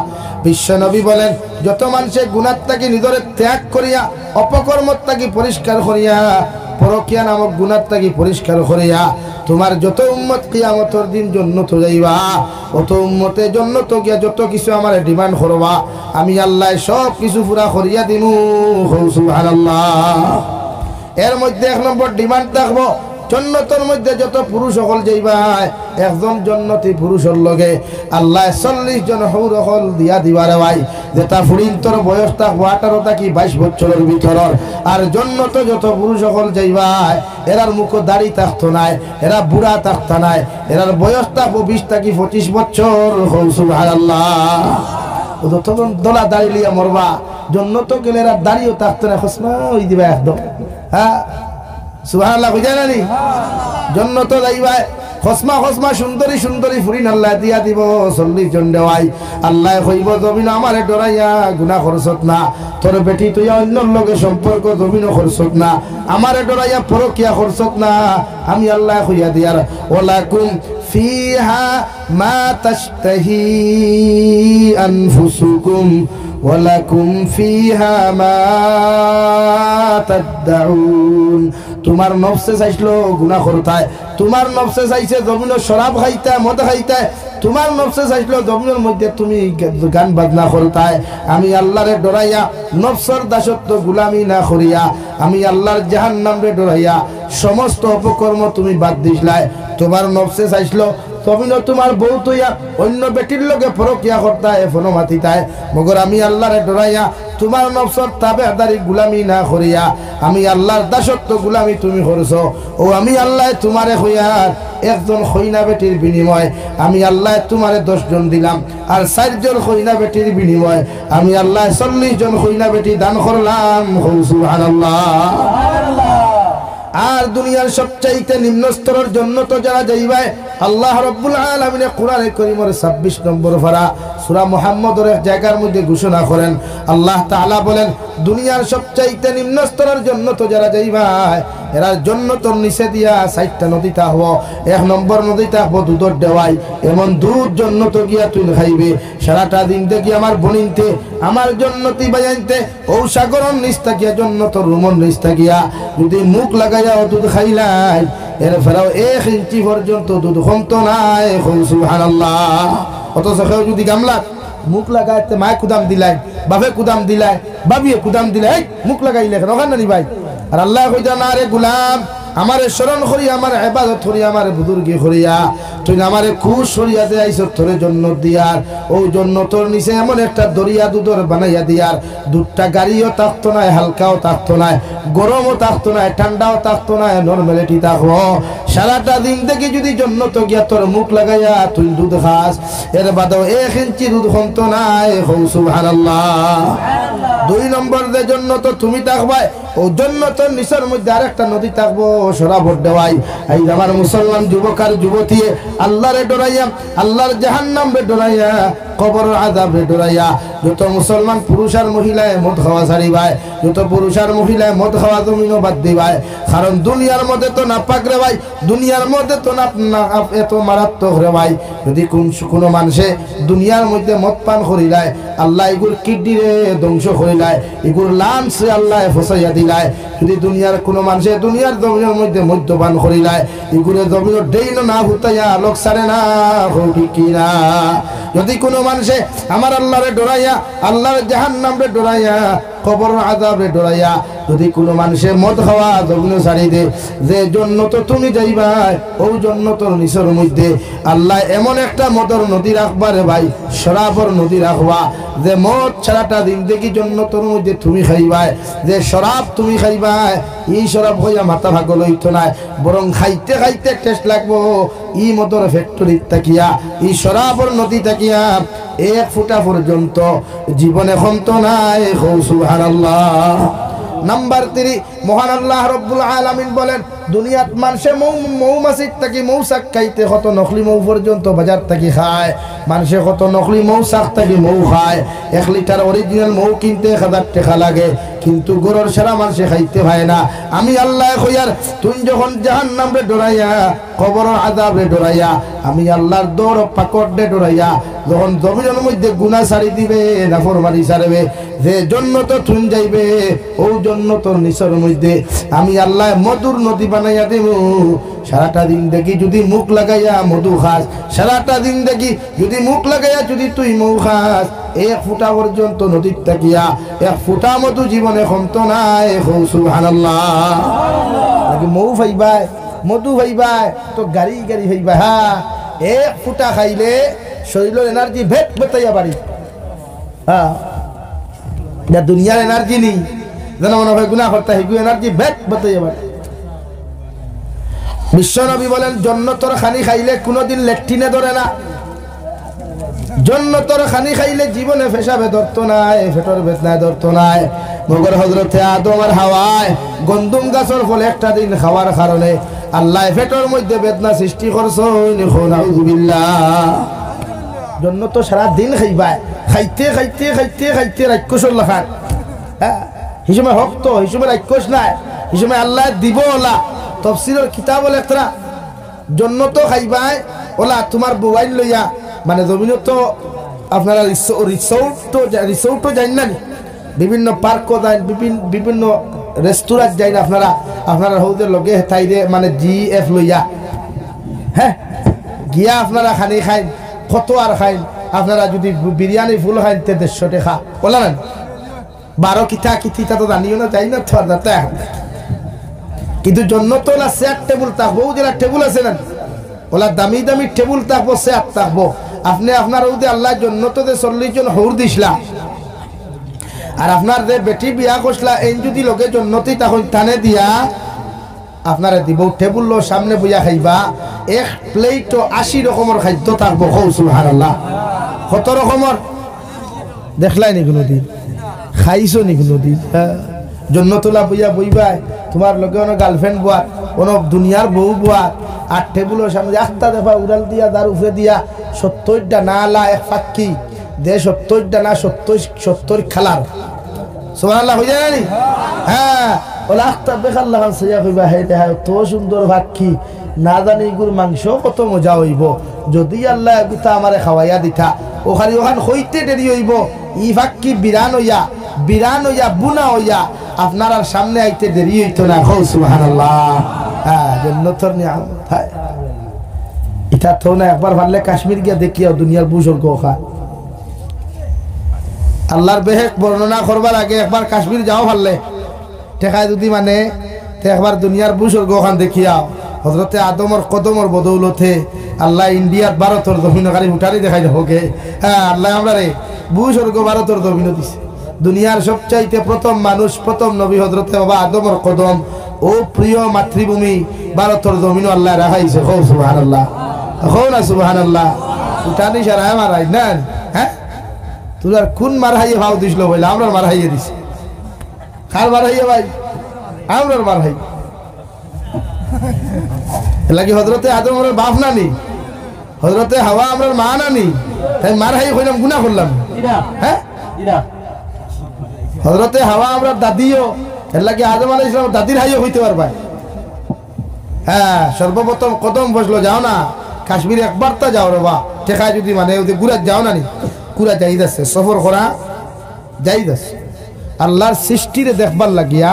বিশ্ব নবী বলেন, যত মানুষে গুনাহ থেকে নিজরে ত্যাগ করিয়া অপকর্মত থেকে পরিষ্কার করিয়া পরকিয়া নামক গুনাহ থেকে পরিষ্কার করিয়া তোমার যত উম্মত কিয়ামতের দিন জান্নাতে যাইবা, অত উম্মতে জান্নাতে গিয়া যত কিছু আমার ডিমান্ড করবা আমি আল্লাহ সব কিছু পুরা করিয়া দিমু। সুবহানাল্লাহ। এর মধ্যে 1 নম্বর ডিমান্ড থাকবো, জান্নাতের মধ্যে যত পুরুষ সকল যাইবা একজন জান্নাতি পুরুষের লগে আল্লাহ 40 জন হৌর হল দিয়া দিবারে ভাই, যেটা ফুরিন্তর বয়স থাকবো 18 থেকে 22 বছরের ভিতর। আর জান্নাতে যত পুরুষ সকল যাইবা এরার মুখ দাড়ি থাকতো নাই, এরা বুড়া থাকতো নাই, এরার বয়স থাকবো 20 থেকে 25 বছর। সুবহানাল্লাহ। যতজন দলা দাড়ি লিয়া মরবা জান্নাতে গেলে এরা দাড়িও থাকতো না, খসমা হই দিবা একদম। হ্যাঁ, সুবহানাল্লাহ। বুঝা জানি জান্নাতে যাইবা খসমা খসমা সুন্দরী সুন্দরী ফুরিন আল্লাহ দিয়া দিব 40 জন দেওয়াই আল্লাহ কইব জমিন আমারে ডরাইয়া গুনাহ করছত না তোর বেটি তুই অন্যর লগে সম্পর্ক জমিন করছত না আমারে ডরাইয়া পরকিয়া করছত না আমি আল্লাহ কইয়া দিয়ার ওয়ালাকুম ফিহা মা তাশতাহি আনফুসুকুম ওয়ালাকুম ফিহা মা তাদউন তোমার নফসে চাইছিল গুনাহ করতায় তোমার নফসে চাইছে জমিন শরাব খাইতা মদ খাইতা তোমার নফসে চাইছিল জমিনের মধ্যে তুমি গান বাজনা করতায় আমি আল্লাহরে ডরাইয়া নফসর দাসত্ব গুলামি না করিয়া আমি আল্লাহর জাহান্নামরে ডরাইয়া সমস্ত অপকর্ম তুমি বাদ দিছলাই তোমার নফসে চাইছিল তবিন তোমার বউ তুইয়া অন্য বেটির লগে পরকিয়া করতায় এফনো মাতিতায় মগর আমি আল্লাহরে ডরাইয়া তোমার নফসর তাবেদারি গুলামি না করিয়া আমি আল্লাহর দাসত্ব গুলামি তুমি করছো ও আমি আল্লাহ তোমারে হইয়ার একজন খইনা বেটির বিনিময় আমি আল্লাহ তোমারে 10 জন দিলাম আর 4 জন খইনা বেটির বিনিময় আমি আল্লাহ 40 জন খইনা বেটি দান করলাম সুবহানাল্লাহ আর দুনিয়ার সবচাইতে নিম্ন স্তরের জন্য তো যারা যাইবে আল্লাহ রাব্বুল আলামিন কোরআনে কারীমের 26 নম্বর পারা সূরা মুহাম্মদের এক জায়গার মধ্যে ঘোষণা করেন আল্লাহ তাআলা বলেন দুনিয়ার সবচাইতে নিম্ন স্তরের জন্য তো যারা যাইবে এরা জান্নাতের নিচে দিয়া 4টা নদী থাকব এক নম্বর নদী থাকব দুধের দেওয়াই এমন দুধ জান্নাত গিয়া তুই খাইবে সারাটা দিন দেখি আমার বনিনতে আমার জান্নাতি বায়াইতে ও সাগরন নিস্তা গিয়া জান্নাতের রুমন নিস্তা গিয়া যদি মুখ লাগাইয়া দুধ খাইলাই এর ফেরাও 1 ইঞ্চি পর্যন্ত দুধ কমতো নাই সুবহানাল্লাহ অথচ কেউ যদি গামলা মুখ লাগাইতে মায় কুদাম দিলাই বাপে কুদাম দিলাই বাবিয়ে কুদাম দিলাই মুখ লাগাইলে কেন না ভাই আর আল্লাহ কইতা না রে গোলাম আমারে শরণ করি আমার ইবাদত করি আমার বুজুর্গি করিয়া তুই আমারে খুশ করিয়া দে আইছ তোরে জান্নাত দিয়ার ও জান্নাতের নিচে এমন একটা দরিয়া দুধর বানাইয়া দিয়ার দুধটা গাড়িও থাকতো না হালকাও থাকতো না গরমও থাকতো না ঠান্ডাও থাকতো না নরমালিটি থাকবো সারাটা দিন থেকে যদি জান্নাত গিয়া তোর মুখ লাগাইয়া তুই দুধ খাস এর বাদেও 1 ইঞ্চি দুধ কমতো না সুবহানাল্লাহ 2 নম্বর যে জান্নাত তুমি থাকবা ও জান্নাতের নিচের মধ্যে আরেকটা নদী থাকবো শরাবর দেওয়াই এই আমার মুসলমান যুবক আর যুবতী আল্লাহরে ডরাইয়া আল্লাহর জাহান্নামে ডরাইয়া কবরের আযাবে ডরাইয়া যত মুসলমান পুরুষ আর মহিলায় মদ খাওয়া ছাড়িবায় যত পুরুষ আর মহিলায় মদ খাওয়া জমিনও বাদ দিবায় কারণ দুনিয়ার মধ্যে তো নাপাক রে ভাই দুনিয়ার মধ্যে তো না এত মারাত্মক রে ভাই যদি কোনো মানুষে দুনিয়ার মধ্যে মদ পান করিলায় আল্লাহ এগুর কিডনি রে ধ্বংস করিলায় এগুর লাঞ্চ আল্লাহ ফসাইয়া দিলায় যদি দুনিয়ার কোনো মানুষে দুনিয়ার জমিনের মধ্যে মদ্যপান করিলায় এগুলো জমিনের ডেইন না হুতাইয়া লোক সারে না ঠিক কিনা যদি কোনো মানুষে আমার আল্লাহরে ডরাইয়া আল্লাহর জাহান্নামে ডরাইয়া কবর আযাবে ডরাইয়া যদি কোনো মানুষে মদ খাওয়া জমিন ছাড়ি দে যে জান্নাত তুমি যাইবা ও জান্নাতের নিচের মধ্যে আল্লাহ এমন একটা মদর নদী রাখবা রে ভাই শরাবর নদী রাখবা যে মদ ছাড়াটা দিন দেখি জান্নাতের মধ্যে তুমি খাইবা যে শরাব তুমি খাইবা এই শরাব হইয়া মাথা ভাগল হইতো না বরং খাইতে খাইতে টেস্ট লাগবো ই মদর ফ্যাক্টরি তাকিয়া এই শরাবর নদী তাকিয়া 1 ফুটা পর্যন্ত জীবনে কমতো নাই সুবহানাল্লাহ নাম্বার 3 মহান আল্লাহ রাব্বুল আলামিন বলেন দুনিয়াত মানুষে মৌমাছির থাকি মৌচাক খাইতে কত নকলি মৌ পর্যন্ত বাজার থাকি খায় মানুষে কত নকলি মৌচাক থাকি মৌ খায় 1 লিটার অরিজিনাল মৌ কিনতে 1000 টাকা লাগে কিন্তু গরুর সারা মানুষে খাইতে পায় না আমি আল্লাহ কইয়ার তুই যখন জাহান্নামে ডরাইয়া কবরের আযাবে ডরাইয়া আমি আল্লাহর দৌড় পাকড়ে ডরাইয়া যখন জমিনের মধ্যে গুনাহ ছাড়ি দিবে নাফরমানি ছাড়বে যে জান্নাত তুই যাইবে ও জান্নাতের নিচের মধ্যে আমি আল্লাহ মধুর নদী বানাইয়া দেব সারাটা দিন দেখি যদি মুখ লাগাইয়া মধু খাস সারাটা দিন দেখি যদি মুখ লাগাইয়া যদি তুই মৌ খাস 1 ফুটা পর্যন্ত নদীর তাকিয়া 1 ফুটা মধু জীবনে কমতো নাই সুবহানাল্লাহ নাকি মৌ ভাইবাই মধু ভাইবাই তো গাড়ি গাড়ি ভাইবা হ্যাঁ 1 ফুটা খাইলে শরীরের এনার্জি ভেট ভেটাইয়া বাড়ি হ্যাঁ না দুনিয়ার এনার্জি নেই যেন মনে হয় গুনাহ করতে হয় এনার্জি ভেট ভেটাইয়া বাড়ি বিশ্বনবী বলেন জান্নাতের খানি খাইলে কোনোদিন লেট্রিনে ধরে না জান্নাতের খানি খাইলে জীবনে পেশাবে ধরতো নাই পেটের বেদনায় ধরতো নাই মগর হযরতে আদম আর হাওয়ায় গন্ধুম গাছের ফল একটা দিন খাওয়ার কারণে আল্লাহ পেটের মধ্যে বেদনা সৃষ্টি করছো জন্য তো সারা দিন খাইবাই খাইতে খাইতে খাইতে খাইতে রাক্ষসর লাখান হ্যাঁ হিসেবে হক তো হিসেবে রাক্ষস নাই হিসেবে আল্লাহ দিব ওলা তফসিলের কিতাব লেখরা জন্য তো খাইবাই ওলা তোমার মোবাইল লইয়া মানে জমিন তো আপনারা রিসোর্টও যাই না বিভিন্ন পার্কও যাই বিভিন্ন রেস্তোরাঁ যাই না আপনারা হৌদের লগে তাইরে মানে GF লইয়া হ্যাঁ গিয়া আপনারা খানি খাইন কত আর খাইন আপনারা যদি বিরিয়ানি ফুল খাইন 150 টাকা বলা না 12 কিতা কিতা তো জানিও না যাই না তো কিন্তু জন্য তো ওলা চেয়ার টেবিল থাকবো যেটা টেবিল আছে না ওলা দামি দামি টেবিল থাকবো চেয়ার থাকবো আপনি আপনার ওদের আল্লাহ জন্য তো 40 জন হৌর দিসলা আর আপনার যে বেটি বিয়া করছিলা এই যদি লোকে জন্নতি তখন টানে দিয়া আপনারা দিব টেবিল সামনে বইয়া খাইবা এক প্লেট 80 রকমের খাদ্য থাকবো সুবহানাল্লাহ কত রকমের দেখলাই নি কোনোদিন খাইছো নি কোনোদিন জন্নতলা বইয়া বইবাই তোমার লোকে কোনো গার্লফ্রেন্ড বোয়া কোনো দুনিয়ার বউ বোয়া আর টেবিলের সামনে একটা দেফা উড়াল দিয়া দার উপরে দিয়া 70টা না লা এক ফাঁকি দে 70টা না 70 খালার সুবহানাল্লাহ হয়ে যায় না হ্যাঁ ওলা একটা বেখার লাগান সইয়া কইবা হে দেহা তো সুন্দর ফাঁকি না জানি গুর মাংস কত মজা হইব যদি আল্লাহ গুতা আমারে খাওয়াইয়া দিতা ও খালি ওখান হইতে দেরি হইব ই ফাঁকি বিরান হইয়া বুনা হইয়া আপনার আর সামনে আইতে দেরি হইতো না সুবহানাল্লাহ হ্যাঁ জান্নাতের নিয়ামত হ্যাঁ এটা তো না একবার ভাবলে কাশ্মীর গিয়া দেখিও দুনিয়ার বুজুর্গ খা আল্লাহর বেহেক বর্ণনা করবার আগে একবার কাশ্মীর যাও ভাললে টেকায় যদি মানে একবার দুনিয়ার বুজুর্গ খান দেখিয়াও হযরতে আদমর কদমর বদৌলতে আল্লাহ ইন্ডিয়ার ভারতের জমিনকারী উঠারি দেখাই হোকে হ্যাঁ আল্লাহ আমরা রে বুজুর্গ ভারতের জমিন দিছে দুনিয়ার সবচাইতে প্রথম মানুষ প্রথম নবী হযরতে বাবা আদমর কদম ও প্রিয় মাতৃভূমি ভারতের জমিন আল্লাহ রাখাইছে সুবহানাল্লাহ না সুবহানাল্লাহ উঠানি সারায় মারাই না হ্যাঁ তোর কোন মারহাইয়ে ভাও দিছিল বলে আমরা মারহাইয়ে দিছি কার মারহাইয়ে ভাই আমরা মারহাই লাগি হযরতে আদমের বাপ নানি হযরতে হাওয়া আমরার মা নানি তাই মারহাই কইলাম গুনাহ করলাম হ্যাঁ হযরতে হাওয়া আমরার দাদিও এর লাগি আদম আলাইহিস সালাম দাদির হাইও হইতে পারবা হ্যাঁ সর্বপ্রথম কদম বসলো যাও না কাশ্মীরে একবার তা যাও রে বা ঠেকায় যদি মানে ওদের গুরাত যাও না নি কুরা যাইদাছে সফর করা যাইদাছে আল্লাহর সৃষ্টিরে দেখবার লাগিয়া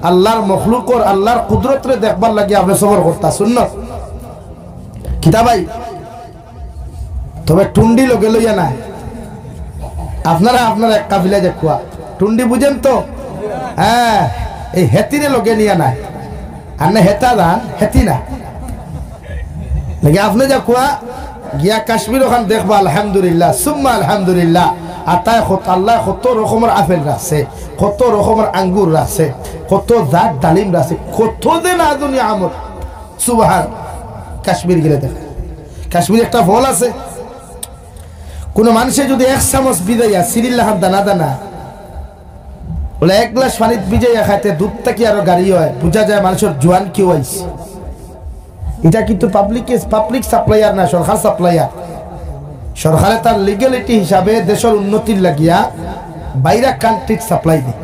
আল্লাহর মখলুকর আল্লাহর কুদরতরে দেখবার লাগিয়া আপনি সফর করতা সুন্নত কিতাবাই তবে টুন্ডি লগে লইয়া না আপনারা এক কাফিলা দেখুয়া টুন্ডি বুঝেন তো হ্যাঁ এই হেতিরে লগে নিয়া না আর না হেতা দান হেতি না লাগে আপনি যা কুয়া গিয়া কাশ্মীর ওখান দেখবা আলহামদুলিল্লাহ সুম্মা আলহামদুলিল্লাহ আর তাই আল্লাহ কত রকমের আপেল রাখছে কত রকমের আঙ্গুর রাখছে কত জাত ডালিম রাখছে কত দিন আদুনি আমর সুবহান কাশ্মীর গেলে দেখা কাশ্মীর একটা ফল আছে কোন মানুষে যদি 1 চামচ বিজাইয়া সিরিল্লাহ দানা দানা বলে 1 গ্লাস পানি বিজাইয়া খাইতে দুধটা কি আরো গাড়ি হয় বুঝা যায় মানুষের জোয়ান কেউ আইছে এটা কিন্তু পাবলিক সাপ্লাইয়ার না সরকার সাপ্লাইয়ার সরকারে তার লিগ্যালিটি হিসাবে দেশের উন্নতির লাগিয়া বাইরা কান্ট্রির সাপ্লাই দেয়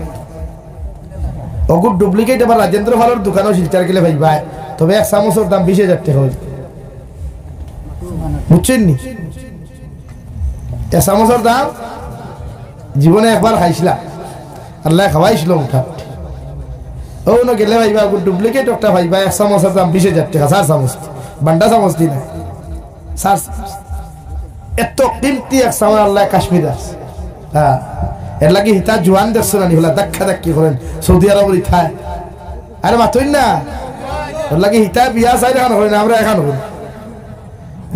অগুর ডুপ্লিকেট আবার রাজেন্দ্র ভালোর দোকানও শিলচার গেলে ভাই ভাই তবে 1 চামচের দাম 20,000 টাকা হয় বুঝছেন নি 1 চামচের দাম জীবনে একবার খাইছিলাম আল্লাহ খাওয়াইছিল উঠা ও না গেলে ভাই ভাই ডুপ্লিকেট একটা ভাই ভাই 1 চামচের দাম 20,000 টাকা 4 চামচ বান্ডা চামচ দি না 4 এত কিমতি 1 চামচ আল্লাহ কাশ্মীর আছে হ্যাঁ এর লাগি হিতা জোয়ান দেখছো না হলা দেখা দেখি করেন সৌদি আরবের ইথায় আরে মাতই না এর লাগি হিতা বিয়া চাই এখন হয় না আমরা এখন হই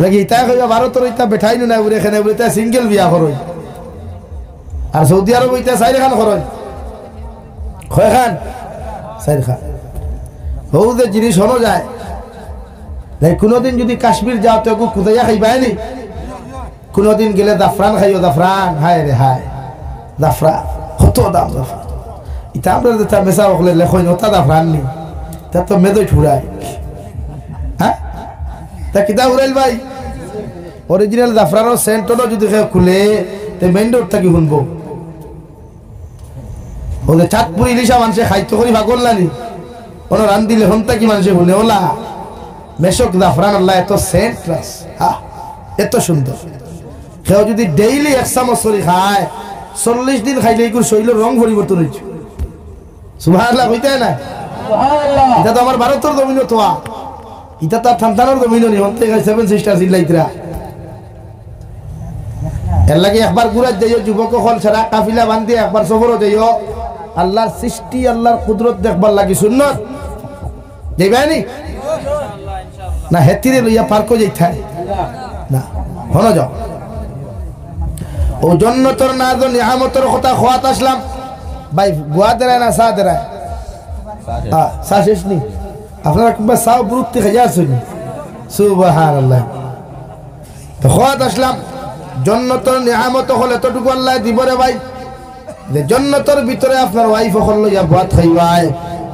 লাগি হিতা কইবা ভারতের ইতা বেঠাই না উরে এখানে উরে তা সিঙ্গেল বিয়া করই আর সৌদি আরব ইতা চাই এখন করই কয় খান চাই খান ও যে জিনিস হনো যায় লাই কোনদিন যদি কাশ্মীর যাও তো কুদাইয়া খাইবাই নি কোনদিন গেলে জাফরান খাইও জাফরান হায় রে হায় জাফরা কত দাম জাফরান এটা আমরা যেটা মেসা হলে লেখই ওটা জাফরান নি তা তো মেদই ঠুরাই তা কিতা উড়াইল ভাই অরিজিনাল জাফরানোর সেন্টরও যদি কেউ খুলে তে মেইন রোড থাকি শুনবো ওদের চাঁদপুর ইলিশা মানুষে খাইতে করি ভাগল নানি কোনো রান দিলে হন থাকি মানুষে শুনে ওলা মেশক জাফরান আল্লাহ এত সেন্ট রাস এত সুন্দর কেউ যদি ডেইলি 1 চামচ করে খায় 40 দিন খাইলে এগুলো শরীরের রং পরিবর্তন হয়েছে সুবহানাল্লাহ হইতে না এটা তো আমার ভারতের জমিন তো এটা তার থানথানোর জমিন নি হতে 7 সিস্টার জিল্লাইতরা এর লাগে একবার ঘুরে যাইও যুবক হল ছাড়া কাফিলা বান্ধি একবার সফরও যাইও আল্লাহর সৃষ্টি আল্লাহর কুদরত দেখবার লাগি সুন্নত যাইবানি না হেতিরে লইয়া পার্কও যাইতা না হনো যাও ও জন্নতর নাজ ও নিয়ামতের কথা খোয়াত আসলাম ভাই গোয়া দেরায় না সা দেরায় সা শেষ নি আপনারা কিংবা সাও বুরুত্তি খাইয়া আসুন সুবহানাল্লাহ তো খোয়াত আসলাম জন্নতর নিয়ামত হলে এতটুকু আল্লাহ দিব রে ভাই যে জন্নতর ভিতরে আপনার ওয়াইফ হল লইয়া ভাত খাইবাই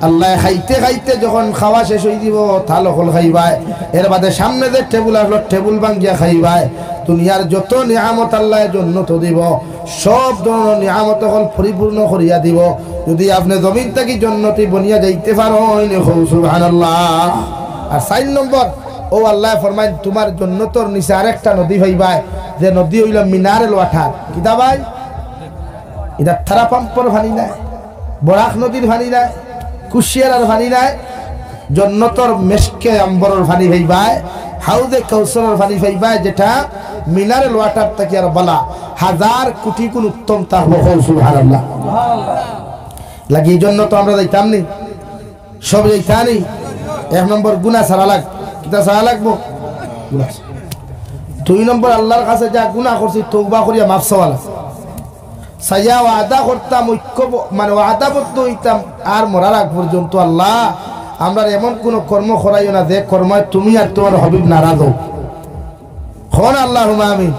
আল্লাহ খাইতে খাইতে যখন খাওয়া শেষ হয়ে দিব থাল হল খাইবাই এর বাদে সামনে যে টেবুল আসলো টেবুল ভাঙ্গিয়া খাইবাই দুনিয়ার যত নিয়ামত আল্লাহ জন্নত দিব সব ধরনের নিয়ামত হল পরিপূর্ণ করিয়া দিব যদি আপনি জমিন থেকে জন্নতি বনিয়া যাইতে পারো সুবহানাল্লাহ আর 4 নম্বর ও আল্লাহ ফরমাইন তোমার জন্নতর নিচে আরেকটা নদী হইবাই যে নদী হইল মিনারেল ওয়াটার কিতা ভাই এটা থারা পাম্পর ভানি নাই বরাক নদীর ভানি নাই কুশিয়ারার ভানি নাই জন্নতর মেশকে আম্বরের ভানি হইবাই হাউদে কাউসারের ভানি হইবাই যেটা মিনারেল ওয়াটার থেকে আর বলা 1000 কোটি গুণ উত্তম তা হলো সুবহানাল্লাহ লাগি এই জন্য তো আমরা যাইতাম নি সব যাইতানি 1 নম্বর গুনাহ ছাড়া লাগ কিতা ছাড়া লাগবো গুনাহ 2 নম্বর আল্লাহর কাছে যা গুনাহ করছি তওবা করিয়া মাফ চাওয়ালা সায়া ওয়াদা করতাম ঐক্য মানে ওয়াদাবদ্ধ হইতাম আর মরার আগ পর্যন্ত আল্লাহ আমরা এমন কোন কর্ম করাইও না যে কর্ময় তুমি আর তোমার হাবিব নারাজ হও আল্লাহুম্মা আমিন